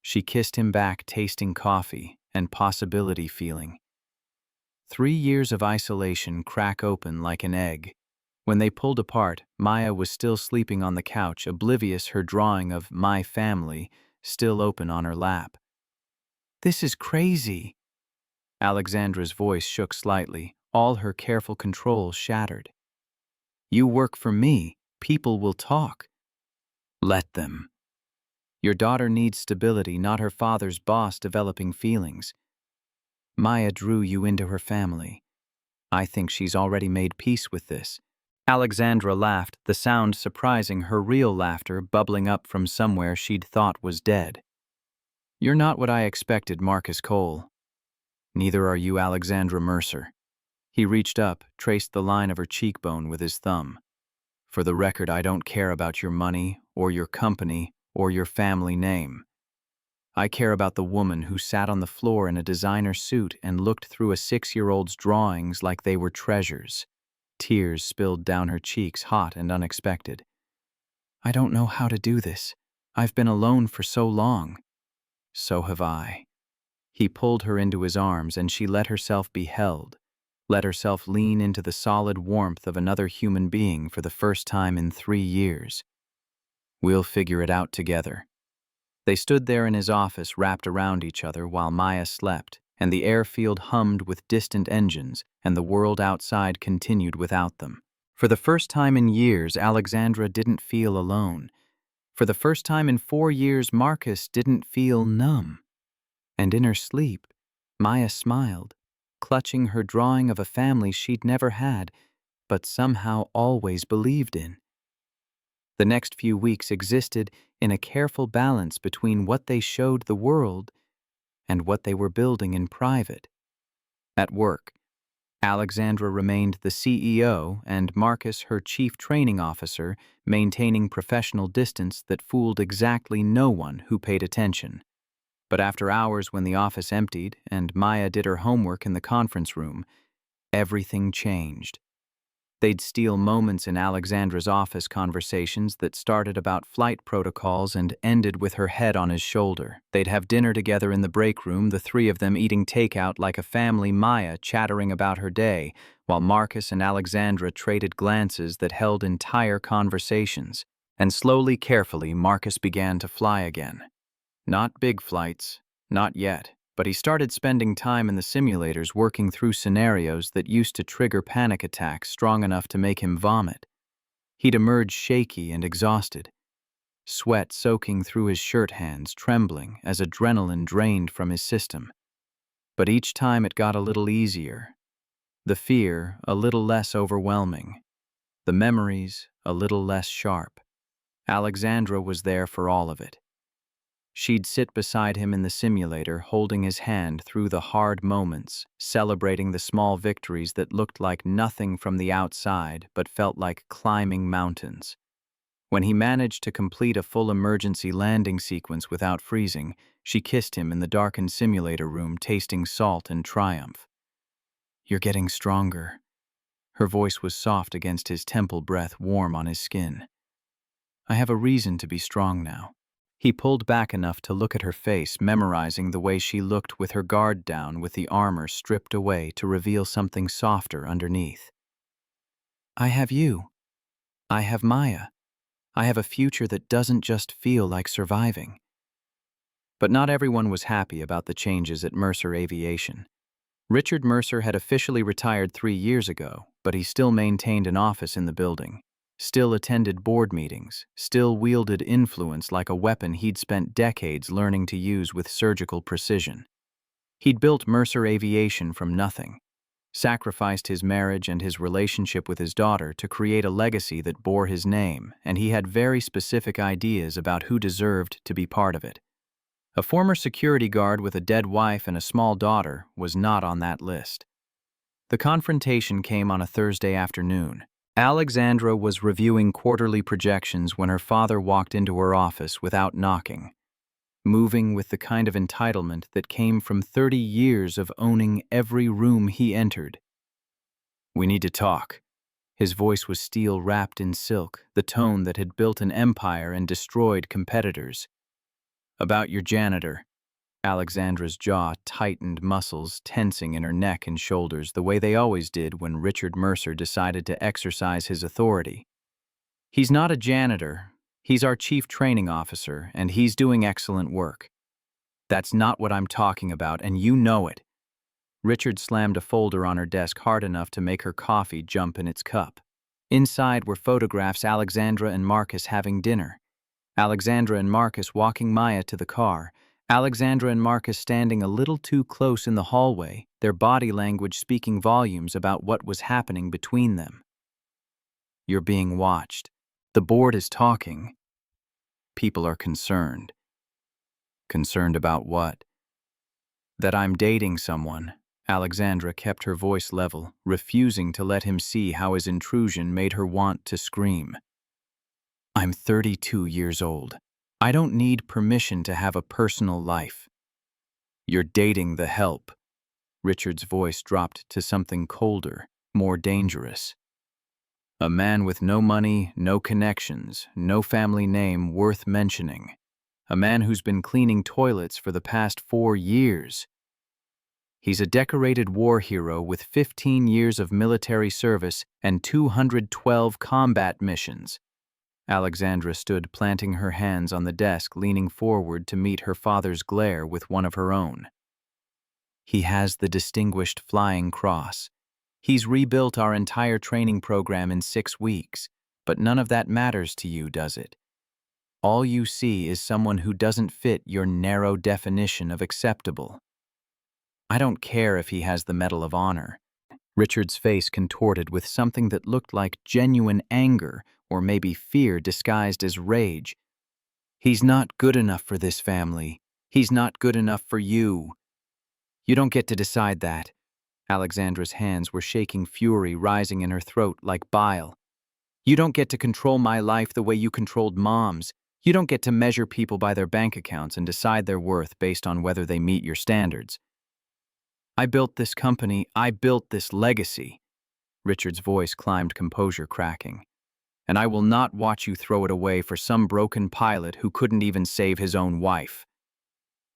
She kissed him back, tasting coffee and possibility feeling. 3 years of isolation crack open like an egg. When they pulled apart, Maya was still sleeping on the couch, oblivious her drawing of My Family still open on her lap. "This is crazy." Alexandra's voice shook slightly, all her careful control shattered. "You work for me. People will talk." "Let them. Your daughter needs stability, not her father's boss developing feelings. Maya drew you into her family. I think she's already made peace with this." Alexandra laughed, the sound surprising her real laughter bubbling up from somewhere she'd thought was dead. "You're not what I expected, Marcus Cole. Neither are you, Alexandra Mercer." He reached up, traced the line of her cheekbone with his thumb. "For the record, I don't care about your money, or your company, or your family name. I care about the woman who sat on the floor in a designer suit and looked through a 6-year-old's drawings like they were treasures." Tears spilled down her cheeks, hot and unexpected. "I don't know how to do this. I've been alone for so long." "So have I." He pulled her into his arms and she let herself be held, let herself lean into the solid warmth of another human being for the first time in 3 years. "We'll figure it out together." They stood there in his office, wrapped around each other while Maya slept, and the airfield hummed with distant engines, and the world outside continued without them. For the first time in years, Alexandra didn't feel alone. For the first time in 4 years, Marcus didn't feel numb. And in her sleep, Maya smiled, clutching her drawing of a family she'd never had, but somehow always believed in. The next few weeks existed in a careful balance between what they showed the world and what they were building in private. At work, Alexandra remained the CEO and Marcus her chief training officer, maintaining professional distance that fooled exactly no one who paid attention. But after hours when the office emptied and Maya did her homework in the conference room, everything changed. They'd steal moments in Alexandra's office conversations that started about flight protocols and ended with her head on his shoulder. They'd have dinner together in the break room, the three of them eating takeout like a family, Maya chattering about her day, while Marcus and Alexandra traded glances that held entire conversations. And slowly, carefully, Marcus began to fly again. Not big flights, not yet. But he started spending time in the simulators working through scenarios that used to trigger panic attacks strong enough to make him vomit. He'd emerge shaky and exhausted, sweat soaking through his shirt hands, trembling as adrenaline drained from his system. But each time it got a little easier, the fear a little less overwhelming, the memories a little less sharp. Alexandra was there for all of it. She'd sit beside him in the simulator, holding his hand through the hard moments, celebrating the small victories that looked like nothing from the outside but felt like climbing mountains. When he managed to complete a full emergency landing sequence without freezing, she kissed him in the darkened simulator room, tasting salt and triumph. "You're getting stronger." Her voice was soft against his temple, breath warm on his skin. "I have a reason to be strong now." He pulled back enough to look at her face, memorizing the way she looked with her guard down, with the armor stripped away to reveal something softer underneath. "I have you. I have Maya. I have a future that doesn't just feel like surviving." But not everyone was happy about the changes at Mercer Aviation. Richard Mercer had officially retired 3 years ago, but he still maintained an office in the building. still attended board meetings, still wielded influence like a weapon he'd spent decades learning to use with surgical precision. He'd built Mercer Aviation from nothing, sacrificed his marriage and his relationship with his daughter to create a legacy that bore his name, and he had very specific ideas about who deserved to be part of it. A former security guard with a dead wife and a small daughter was not on that list. The confrontation came on a Thursday afternoon. Alexandra was reviewing quarterly projections when her father walked into her office without knocking, moving with the kind of entitlement that came from 30 years of owning every room he entered. "We need to talk." His voice was steel wrapped in silk, the tone that had built an empire and destroyed competitors. "About your janitor." Alexandra's jaw tightened, muscles tensing in her neck and shoulders the way they always did when Richard Mercer decided to exercise his authority. "He's not a janitor. He's our chief training officer, and he's doing excellent work." "That's not what I'm talking about, and you know it." Richard slammed a folder on her desk hard enough to make her coffee jump in its cup. Inside were photographs Alexandra and Marcus having dinner. Alexandra and Marcus walking Maya to the car. Alexandra and Marcus standing a little too close in the hallway, their body language speaking volumes about what was happening between them. "You're being watched. The board is talking. People are concerned." "Concerned about what?" "That I'm dating someone." Alexandra kept her voice level, refusing to let him see how his intrusion made her want to scream. "I'm 32 years old. I don't need permission to have a personal life." "You're dating the help." Richard's voice dropped to something colder, more dangerous. "A man with no money, no connections, no family name worth mentioning. A man who's been cleaning toilets for the past 4 years. He's a decorated war hero with 15 years of military service and 212 combat missions." Alexandra stood planting her hands on the desk, leaning forward to meet her father's glare with one of her own. "He has the Distinguished Flying Cross. He's rebuilt our entire training program in 6 weeks, but none of that matters to you, does it? All you see is someone who doesn't fit your narrow definition of acceptable." "I don't care if he has the Medal of Honor." Richard's face contorted with something that looked like genuine anger or maybe fear disguised as rage. "He's not good enough for this family. He's not good enough for you. You don't get to decide that." Alexandra's hands were shaking, fury rising in her throat like bile. "You don't get to control my life the way you controlled Mom's. You don't get to measure people by their bank accounts and decide their worth based on whether they meet your standards. I built this company. I built this legacy." Richard's voice climbed, composure cracking. "And I will not watch you throw it away for some broken pilot who couldn't even save his own wife."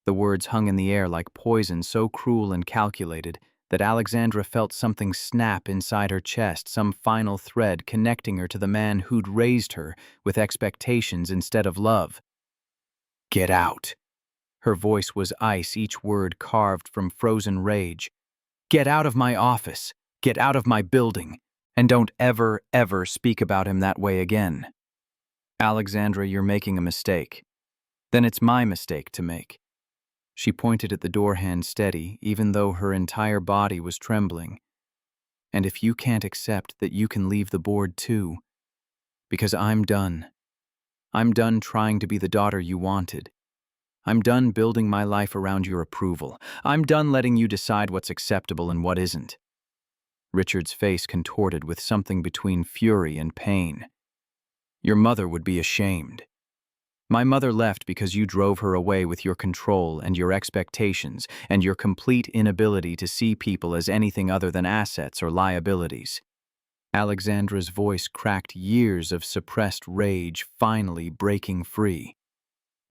The words hung in the air like poison, so cruel and calculated that Alexandra felt something snap inside her chest, some final thread connecting her to the man who'd raised her with expectations instead of love. "Get out." Her voice was ice, each word carved from frozen rage. "Get out of my office. Get out of my building. And don't ever, ever speak about him that way again." "Alexandra, you're making a mistake." "Then it's my mistake to make." She pointed at the door hand steady, even though her entire body was trembling. "And if you can't accept that, you can leave the board too. Because I'm done. I'm done trying to be the daughter you wanted. I'm done building my life around your approval. I'm done letting you decide what's acceptable and what isn't." Richard's face contorted with something between fury and pain. "Your mother would be ashamed. My mother left because you drove her away with your control and your expectations and your complete inability to see people as anything other than assets or liabilities." Alexandra's voice cracked, years of suppressed rage finally breaking free.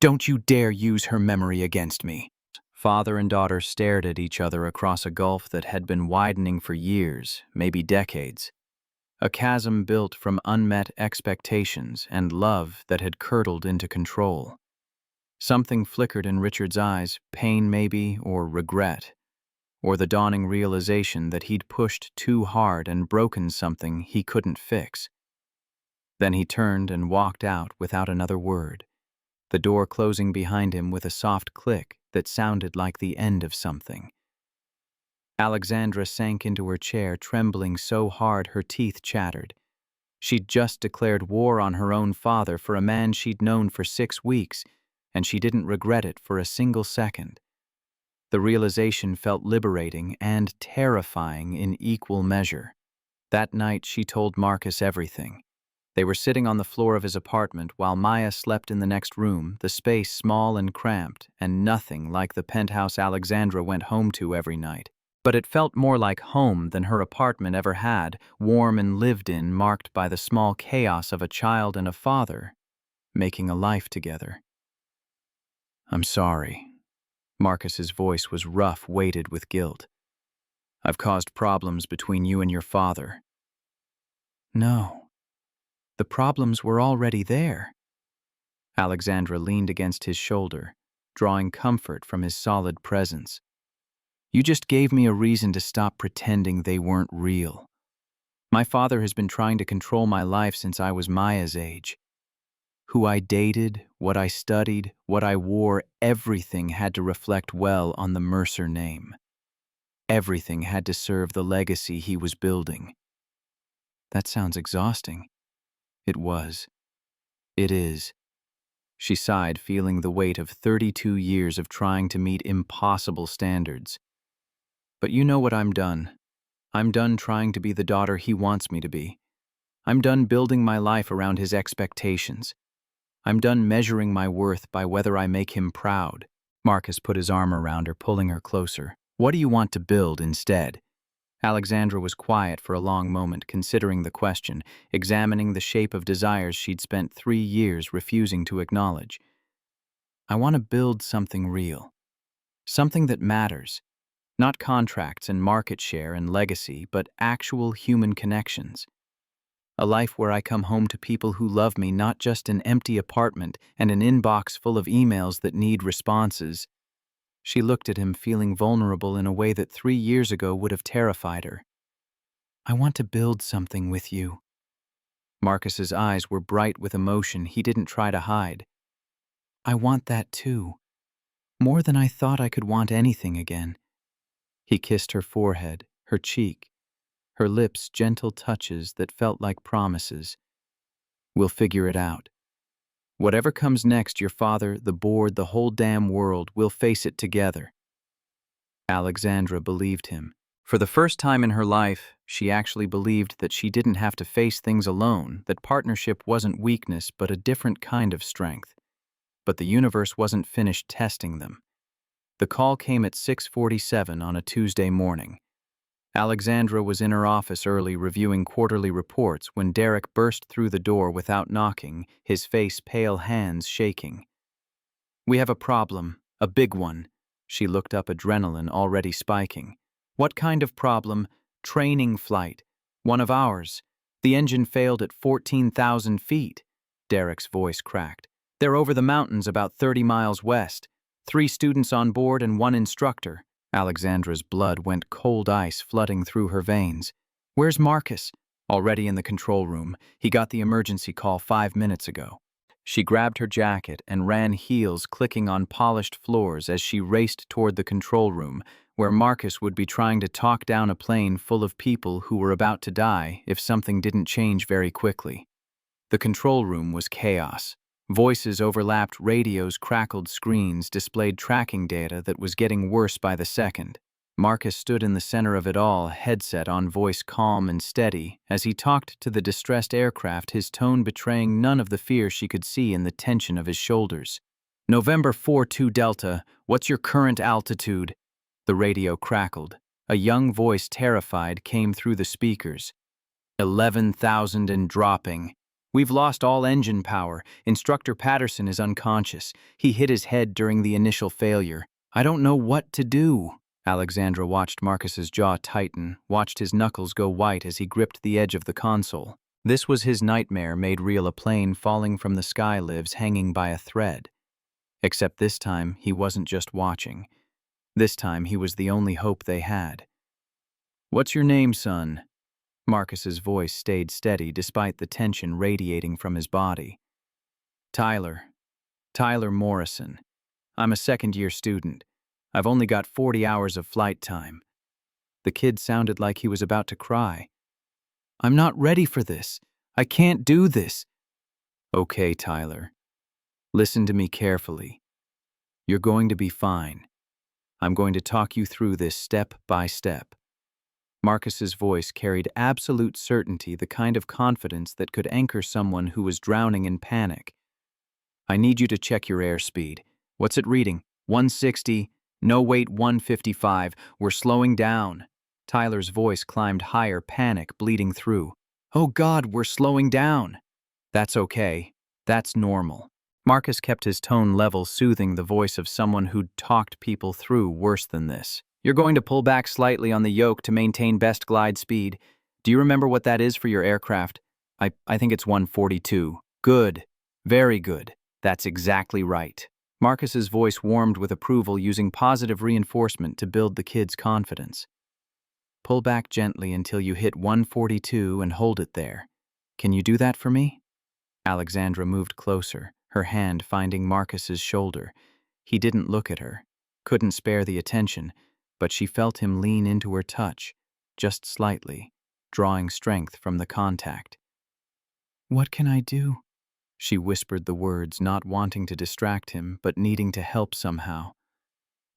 "Don't you dare use her memory against me." Father and daughter stared at each other across a gulf that had been widening for years, maybe decades. A chasm built from unmet expectations and love that had curdled into control. Something flickered in Richard's eyes, pain maybe, or regret, or the dawning realization that he'd pushed too hard and broken something he couldn't fix. Then he turned and walked out without another word, the door closing behind him with a soft click that sounded like the end of something. Alexandra sank into her chair, trembling so hard her teeth chattered. She'd just declared war on her own father for a man she'd known for 6 weeks, and she didn't regret it for a single second. The realization felt liberating and terrifying in equal measure. That night she told Marcus everything. They were sitting on the floor of his apartment while Maya slept in the next room, the space small and cramped, and nothing like the penthouse Alexandra went home to every night. But it felt more like home than her apartment ever had, warm and lived in, marked by the small chaos of a child and a father, making a life together. "I'm sorry." Marcus's voice was rough, weighted with guilt. "I've caused problems between you and your father." "No. The problems were already there." Alexandra leaned against his shoulder, drawing comfort from his solid presence. "You just gave me a reason to stop pretending they weren't real. My father has been trying to control my life since I was Maya's age. Who I dated, what I studied, what I wore, everything had to reflect well on the Mercer name. Everything had to serve the legacy he was building." "That sounds exhausting." "It was. It is." She sighed, feeling the weight of 32 years of trying to meet impossible standards. "But you know what I'm done. I'm done trying to be the daughter he wants me to be. I'm done building my life around his expectations. I'm done measuring my worth by whether I make him proud." Marcus put his arm around her, pulling her closer. "What do you want to build instead?" Alexandra was quiet for a long moment, considering the question, examining the shape of desires she'd spent 3 years refusing to acknowledge. "I want to build something real. Something that matters. Not contracts and market share and legacy, but actual human connections. A life where I come home to people who love me, not just an empty apartment and an inbox full of emails that need responses." She looked at him, feeling vulnerable in a way that 3 years ago would have terrified her. "I want to build something with you." Marcus's eyes were bright with emotion he didn't try to hide. "I want that too. More than I thought I could want anything again." He kissed her forehead, her cheek, her lips gentle touches that felt like promises. "We'll figure it out. Whatever comes next, your father, the board, the whole damn world, we'll face it together." Alexandra believed him. For the first time in her life, she actually believed that she didn't have to face things alone, that partnership wasn't weakness but a different kind of strength. But the universe wasn't finished testing them. The call came at 6:47 on a Tuesday morning. Alexandra was in her office early reviewing quarterly reports when Derek burst through the door without knocking, his face pale, hands shaking. "We have a problem, a big one." She looked up, adrenaline already spiking. "What kind of problem?" "Training flight. One of ours. The engine failed at 14,000 feet. Derek's voice cracked. "They're over the mountains about 30 miles west. 3 students on board and 1 instructor." Alexandra's blood went cold ice flooding through her veins. "Where's Marcus?" "Already in the control room. He got the emergency call 5 minutes ago." She grabbed her jacket and ran, heels clicking on polished floors as she raced toward the control room, where Marcus would be trying to talk down a plane full of people who were about to die if something didn't change very quickly. The control room was chaos. Voices overlapped, radios crackled, screens displayed tracking data that was getting worse by the second. Marcus stood in the center of it all, headset on, voice calm and steady, as he talked to the distressed aircraft, his tone betraying none of the fear she could see in the tension of his shoulders. "November 4-2 Delta, what's your current altitude?" The radio crackled. A young voice, terrified, came through the speakers. 11,000 and dropping. We've lost all engine power. Instructor Patterson is unconscious. He hit his head during the initial failure. I don't know what to do." Alexandra watched Marcus's jaw tighten, watched his knuckles go white as he gripped the edge of the console. This was his nightmare made real, a plane falling from the sky, lives hanging by a thread. Except this time, he wasn't just watching. This time, he was the only hope they had. "What's your name, son?" Marcus's voice stayed steady despite the tension radiating from his body. Tyler Morrison. I'm a second-year student. I've only got 40 hours of flight time. The kid sounded like he was about to cry. I'm not ready for this. I can't do this. Okay, Tyler. Listen to me carefully. You're going to be fine. I'm going to talk you through this step by step. Marcus's voice carried absolute certainty, the kind of confidence that could anchor someone who was drowning in panic. I need you to check your airspeed. What's it reading? 160. No, wait, 155. We're slowing down. Tyler's voice climbed higher, panic bleeding through. Oh God, we're slowing down. That's okay. That's normal. Marcus kept his tone level, soothing the voice of someone who'd talked people through worse than this. You're going to pull back slightly on the yoke to maintain best glide speed. Do you remember what that is for your aircraft? I think it's 142. Good. Very good. That's exactly right. Marcus's voice warmed with approval, using positive reinforcement to build the kid's confidence. Pull back gently until you hit 142 and hold it there. Can you do that for me? Alexandra moved closer, her hand finding Marcus's shoulder. He didn't look at her, couldn't spare the attention, but she felt him lean into her touch, just slightly, drawing strength from the contact. What can I do? She whispered the words, not wanting to distract him, but needing to help somehow.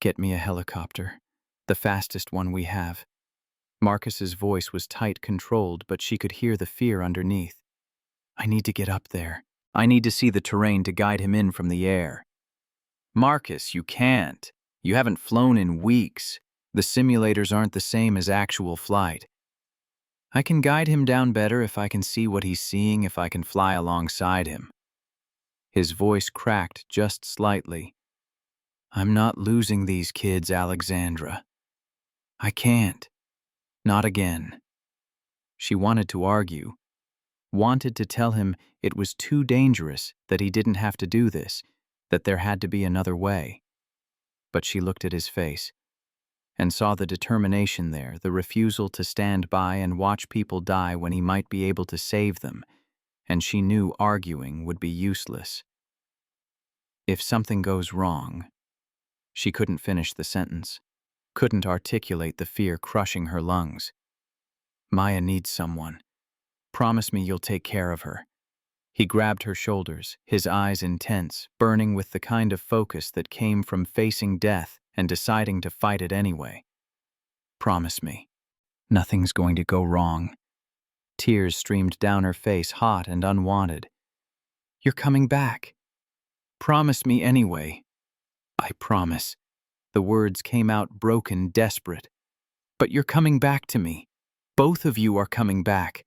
Get me a helicopter, the fastest one we have. Marcus's voice was tight, controlled, but she could hear the fear underneath. I need to get up there. I need to see the terrain to guide him in from the air. Marcus, you can't. You haven't flown in weeks. The simulators aren't the same as actual flight. I can guide him down better if I can see what he's seeing, if I can fly alongside him. His voice cracked just slightly. I'm not losing these kids, Alexandra. I can't. Not again. She wanted to argue, wanted to tell him it was too dangerous, that he didn't have to do this, that there had to be another way. But she looked at his face and saw the determination there, the refusal to stand by and watch people die when he might be able to save them, and she knew arguing would be useless. If something goes wrong, she couldn't finish the sentence, couldn't articulate the fear crushing her lungs. Maya needs someone. Promise me you'll take care of her. He grabbed her shoulders, his eyes intense, burning with the kind of focus that came from facing death and deciding to fight it anyway. Promise me. Nothing's going to go wrong. Tears streamed down her face, hot and unwanted. You're coming back. Promise me anyway. I promise. The words came out broken, desperate. But you're coming back to me. Both of you are coming back.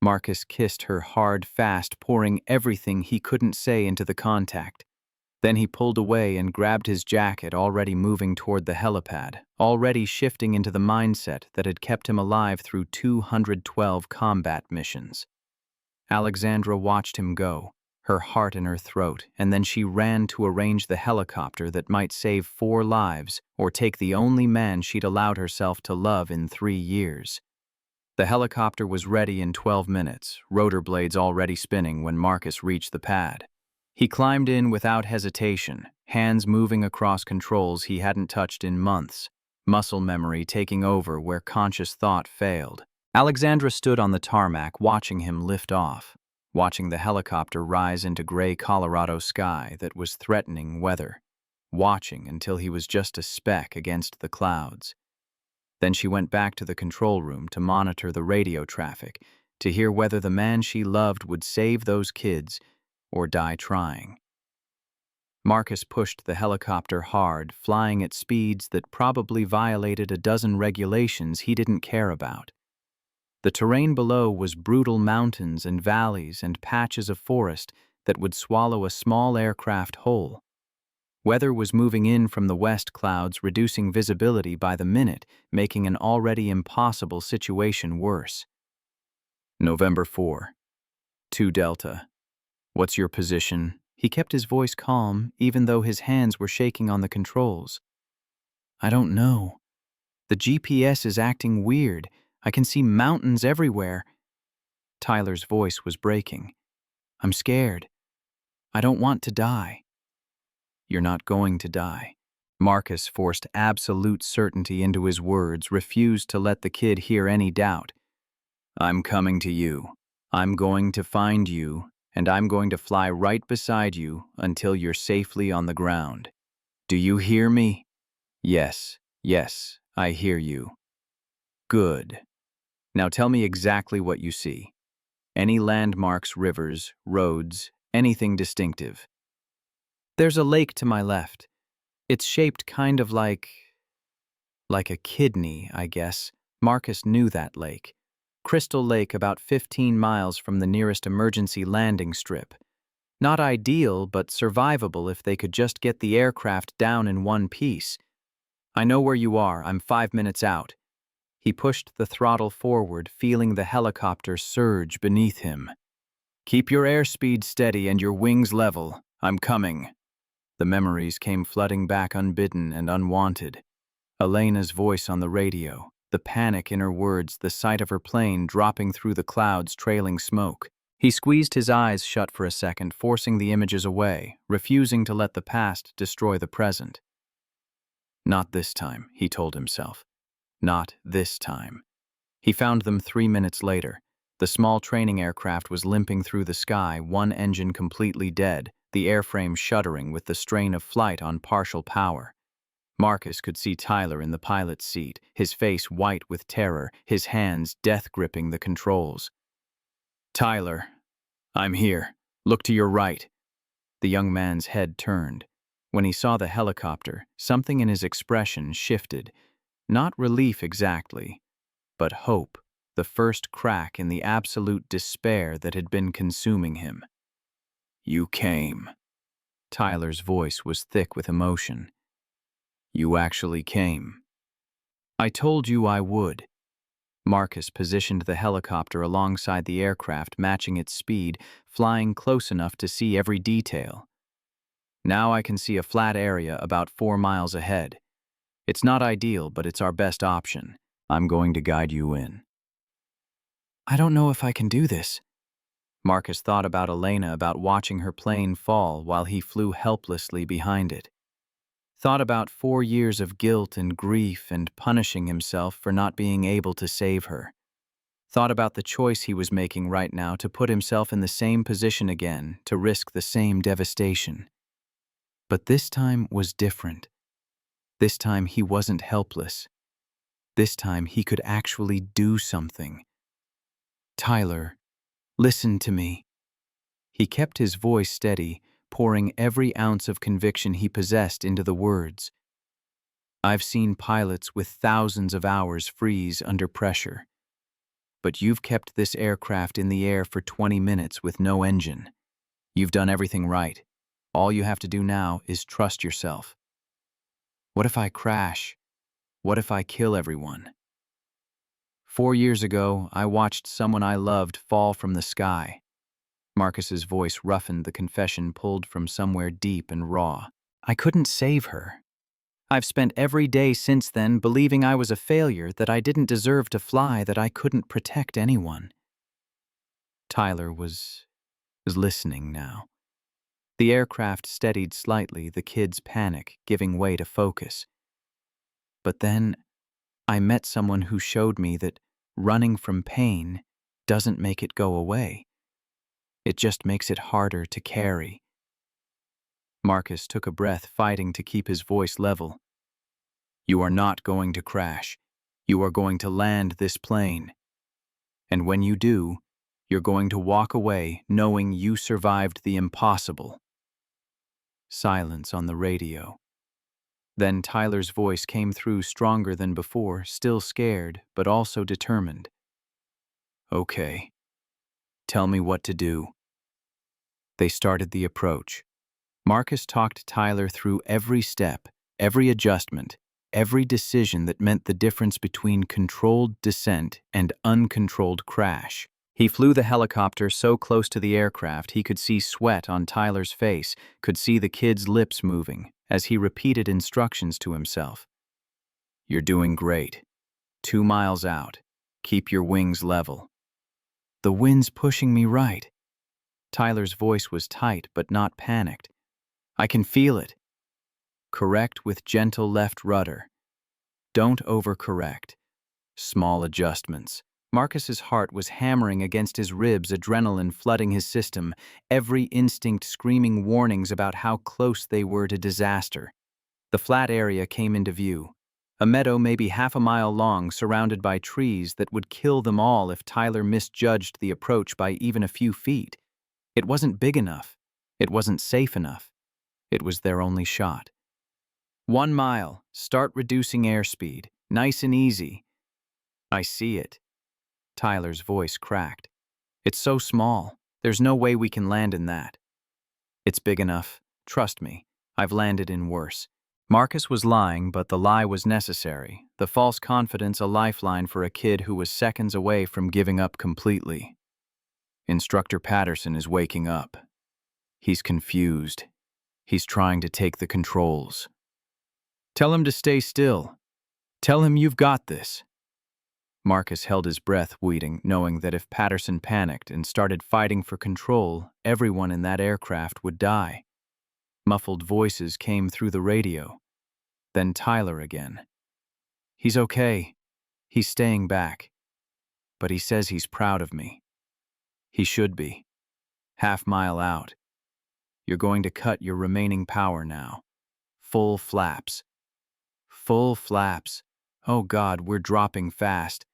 Marcus kissed her hard, fast, pouring everything he couldn't say into the contact. Then he pulled away and grabbed his jacket, already moving toward the helipad, already shifting into the mindset that had kept him alive through 212 combat missions. Alexandra watched him go, her heart in her throat, and then she ran to arrange the helicopter that might save 4 lives or take the only man she'd allowed herself to love in 3 years. The helicopter was ready in 12 minutes, rotor blades already spinning when Marcus reached the pad. He climbed in without hesitation, hands moving across controls he hadn't touched in months, muscle memory taking over where conscious thought failed. Alexandra stood on the tarmac watching him lift off, watching the helicopter rise into gray Colorado sky that was threatening weather, watching until he was just a speck against the clouds. Then she went back to the control room to monitor the radio traffic, to hear whether the man she loved would save those kids or die trying. Marcus pushed the helicopter hard, flying at speeds that probably violated a dozen regulations he didn't care about. The terrain below was brutal mountains and valleys and patches of forest that would swallow a small aircraft whole. Weather was moving in from the west clouds, reducing visibility by the minute, making an already impossible situation worse. November 4. 2 Delta. What's your position? He kept his voice calm, even though his hands were shaking on the controls. I don't know. The GPS is acting weird. I can see mountains everywhere. Tyler's voice was breaking. I'm scared. I don't want to die. You're not going to die. Marcus forced absolute certainty into his words, refused to let the kid hear any doubt. I'm coming to you. I'm going to find you, and I'm going to fly right beside you until you're safely on the ground. Do you hear me? Yes, yes, I hear you. Good. Now tell me exactly what you see. Any landmarks, rivers, roads, anything distinctive. There's a lake to my left. It's shaped kind of like a kidney, I guess. Marcus knew that lake. Crystal Lake, about 15 miles from the nearest emergency landing strip. Not ideal, but survivable if they could just get the aircraft down in one piece. I know where you are. I'm 5 minutes out. He pushed the throttle forward, feeling the helicopter surge beneath him. Keep your airspeed steady and your wings level. I'm coming. The memories came flooding back unbidden and unwanted. Elena's voice on the radio, the panic in her words, the sight of her plane dropping through the clouds trailing smoke. He squeezed his eyes shut for a second, forcing the images away, refusing to let the past destroy the present. Not this time, he told himself. Not this time. He found them 3 minutes later. The small training aircraft was limping through the sky, one engine completely dead, the airframe shuddering with the strain of flight on partial power. Marcus could see Tyler in the pilot's seat, his face white with terror, his hands death-gripping the controls. Tyler, I'm here. Look to your right. The young man's head turned. When he saw the helicopter, something in his expression shifted. Not relief exactly, but hope, the first crack in the absolute despair that had been consuming him. You came. Tyler's voice was thick with emotion. You actually came. I told you I would. Marcus positioned the helicopter alongside the aircraft, matching its speed, flying close enough to see every detail. Now I can see a flat area about 4 miles ahead. It's not ideal, but it's our best option. I'm going to guide you in. I don't know if I can do this. Marcus thought about Elena, about watching her plane fall while he flew helplessly behind it. Thought about 4 years of guilt and grief and punishing himself for not being able to save her. Thought about the choice he was making right now to put himself in the same position again, to risk the same devastation. But this time was different. This time he wasn't helpless. This time he could actually do something. Tyler, listen to me. He kept his voice steady, pouring every ounce of conviction he possessed into the words. I've seen pilots with thousands of hours freeze under pressure. But you've kept this aircraft in the air for 20 minutes with no engine. You've done everything right. All you have to do now is trust yourself. What if I crash? What if I kill everyone? 4 years ago, I watched someone I loved fall from the sky. Marcus's voice roughened, the confession pulled from somewhere deep and raw. I couldn't save her. I've spent every day since then believing I was a failure, that I didn't deserve to fly, that I couldn't protect anyone. Tyler was listening now. The aircraft steadied slightly, the kid's panic giving way to focus. But then I met someone who showed me that running from pain doesn't make it go away. It just makes it harder to carry. Marcus took a breath, fighting to keep his voice level. You are not going to crash. You are going to land this plane. And when you do, you're going to walk away knowing you survived the impossible. Silence on the radio. Then Tyler's voice came through stronger than before, still scared, but also determined. Okay. Tell me what to do. They started the approach. Marcus talked Tyler through every step, every adjustment, every decision that meant the difference between controlled descent and uncontrolled crash. He flew the helicopter so close to the aircraft he could see sweat on Tyler's face, could see the kid's lips moving, as he repeated instructions to himself. You're doing great. 2 miles out. Keep your wings level. The wind's pushing me right. Tyler's voice was tight but not panicked. I can feel it. Correct with gentle left rudder. Don't overcorrect. Small adjustments. Marcus's heart was hammering against his ribs, adrenaline flooding his system, every instinct screaming warnings about how close they were to disaster. The flat area came into view. A meadow maybe half a mile long, surrounded by trees that would kill them all if Tyler misjudged the approach by even a few feet. It wasn't big enough. It wasn't safe enough. It was their only shot. 1 mile. Start reducing airspeed. Nice and easy. I see it. Tyler's voice cracked. It's so small. There's no way we can land in that. It's big enough. Trust me. I've landed in worse. Marcus was lying, but the lie was necessary. The false confidence a lifeline for a kid who was seconds away from giving up completely. Instructor Patterson is waking up. He's confused. He's trying to take the controls. Tell him to stay still. Tell him you've got this. Marcus held his breath, waiting, knowing that if Patterson panicked and started fighting for control, everyone in that aircraft would die. Muffled voices came through the radio. Then Tyler again. He's okay. He's staying back. But he says he's proud of me. He should be. Half-mile out. You're going to cut your remaining power now. Full flaps. Full flaps. Oh God, we're dropping fast.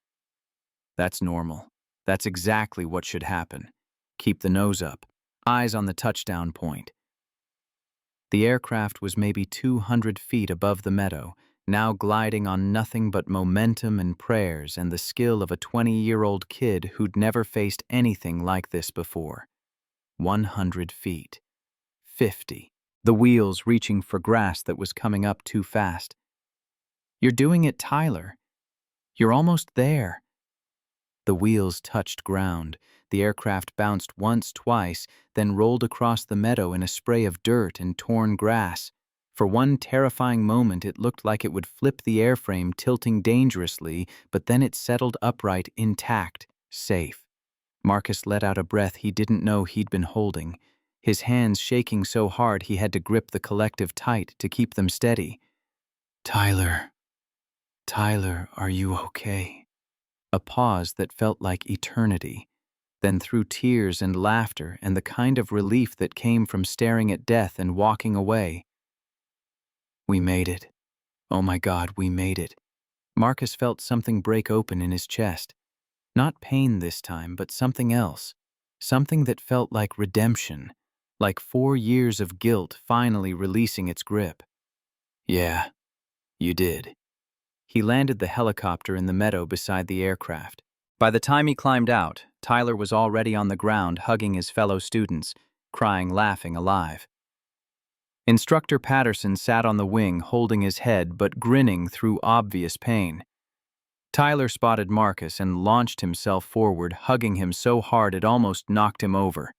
That's normal. That's exactly what should happen. Keep the nose up. Eyes on the touchdown point. The aircraft was maybe 200 feet above the meadow, now gliding on nothing but momentum and prayers and the skill of a 20-year-old kid who'd never faced anything like this before. 100 feet. 50. The wheels reaching for grass that was coming up too fast. You're doing it, Tyler. You're almost there. The wheels touched ground. The aircraft bounced once, twice, then rolled across the meadow in a spray of dirt and torn grass. For one terrifying moment, it looked like it would flip the airframe, tilting dangerously, but then it settled upright, intact, safe. Marcus let out a breath he didn't know he'd been holding, his hands shaking so hard he had to grip the collective tight to keep them steady. Tyler, are you okay? A pause that felt like eternity. Then through tears and laughter and the kind of relief that came from staring at death and walking away. We made it. Oh my God, we made it. Marcus felt something break open in his chest. Not pain this time, but something else. Something that felt like redemption, like 4 years of guilt finally releasing its grip. Yeah, you did. He landed the helicopter in the meadow beside the aircraft. By the time he climbed out, Tyler was already on the ground hugging his fellow students, crying, laughing, alive. Instructor Patterson sat on the wing holding his head but grinning through obvious pain. Tyler spotted Marcus and launched himself forward, hugging him so hard it almost knocked him over.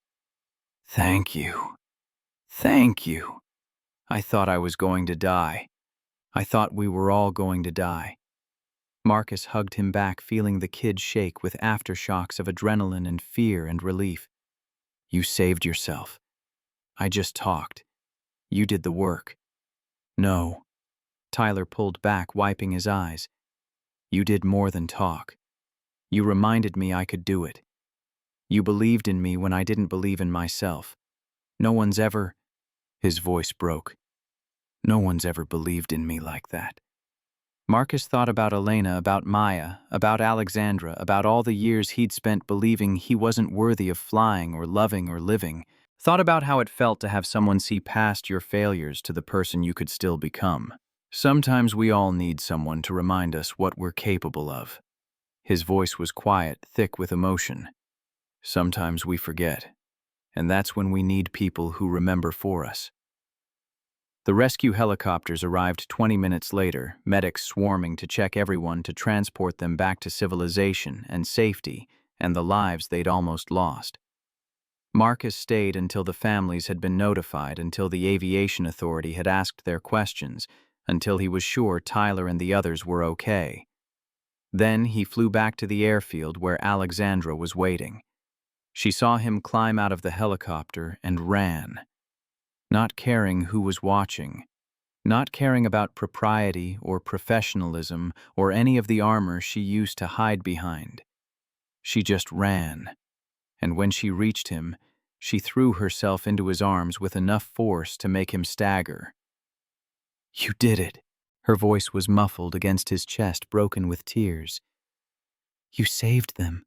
Thank you. Thank you. I thought I was going to die. I thought we were all going to die. Marcus hugged him back, feeling the kid shake with aftershocks of adrenaline and fear and relief. You saved yourself. I just talked. You did the work. No. Tyler pulled back, wiping his eyes. You did more than talk. You reminded me I could do it. You believed in me when I didn't believe in myself. No one's ever... His voice broke. No one's ever believed in me like that. Marcus thought about Elena, about Maya, about Alexandra, about all the years he'd spent believing he wasn't worthy of flying or loving or living. Thought about how it felt to have someone see past your failures to the person you could still become. Sometimes we all need someone to remind us what we're capable of. His voice was quiet, thick with emotion. Sometimes we forget, and that's when we need people who remember for us. The rescue helicopters arrived 20 minutes later, medics swarming to check everyone to transport them back to civilization and safety and the lives they'd almost lost. Marcus stayed until the families had been notified, until the aviation authority had asked their questions, until he was sure Tyler and the others were okay. Then he flew back to the airfield where Alexandra was waiting. She saw him climb out of the helicopter and ran, not caring who was watching, not caring about propriety or professionalism or any of the armor she used to hide behind. She just ran, and when she reached him, she threw herself into his arms with enough force to make him stagger. "You did it." Her voice was muffled against his chest, broken with tears. "You saved them.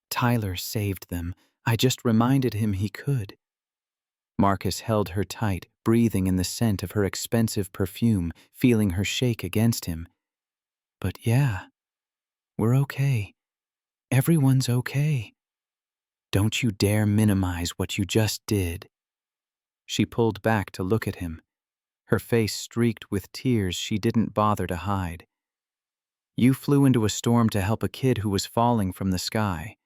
Tyler saved them. I just reminded him he could." Marcus held her tight, breathing in the scent of her expensive perfume, feeling her shake against him. "But yeah, we're okay. Everyone's okay. Don't you dare minimize what you just did." She pulled back to look at him, her face streaked with tears she didn't bother to hide. "You flew into a storm to help a kid who was falling from the sky.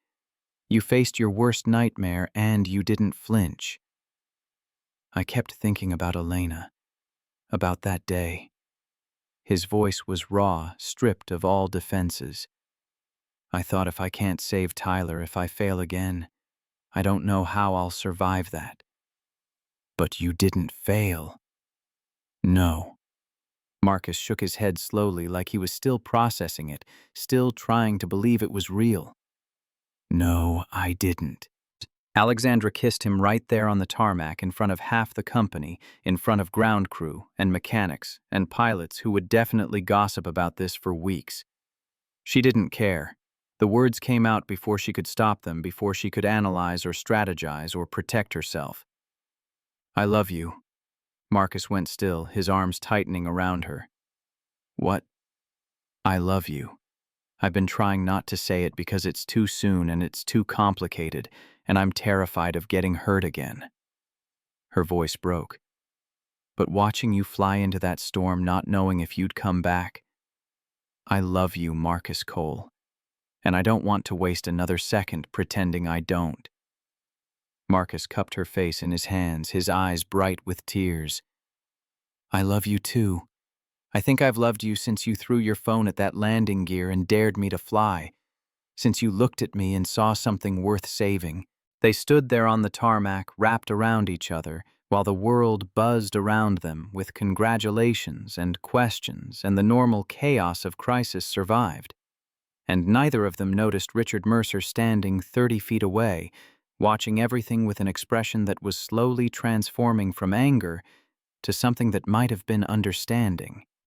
You faced your worst nightmare and you didn't flinch." I kept thinking about Elena, about that day. His voice was raw, stripped of all defenses. I thought, if I can't save Tyler, if I fail again, I don't know how I'll survive that. But you didn't fail. No. Marcus shook his head slowly, like he was still processing it, still trying to believe it was real. "No, I didn't." Alexandra kissed him right there on the tarmac in front of half the company, in front of ground crew and mechanics and pilots who would definitely gossip about this for weeks. She didn't care. The words came out before she could stop them, before she could analyze or strategize or protect herself. "I love you." Marcus went still, his arms tightening around her. "What?" "I love you. I've been trying not to say it because it's too soon and it's too complicated, and I'm terrified of getting hurt again." Her voice broke. "But watching you fly into that storm, not knowing if you'd come back, I love you, Marcus Cole, and I don't want to waste another second pretending I don't." Marcus cupped her face in his hands, his eyes bright with tears. "I love you too. I think I've loved you since you threw your phone at that landing gear and dared me to fly, since you looked at me and saw something worth saving." They stood there on the tarmac, wrapped around each other, while the world buzzed around them with congratulations and questions, and the normal chaos of crisis survived. And neither of them noticed Richard Mercer standing 30 feet away, watching everything with an expression that was slowly transforming from anger to something that might have been understanding.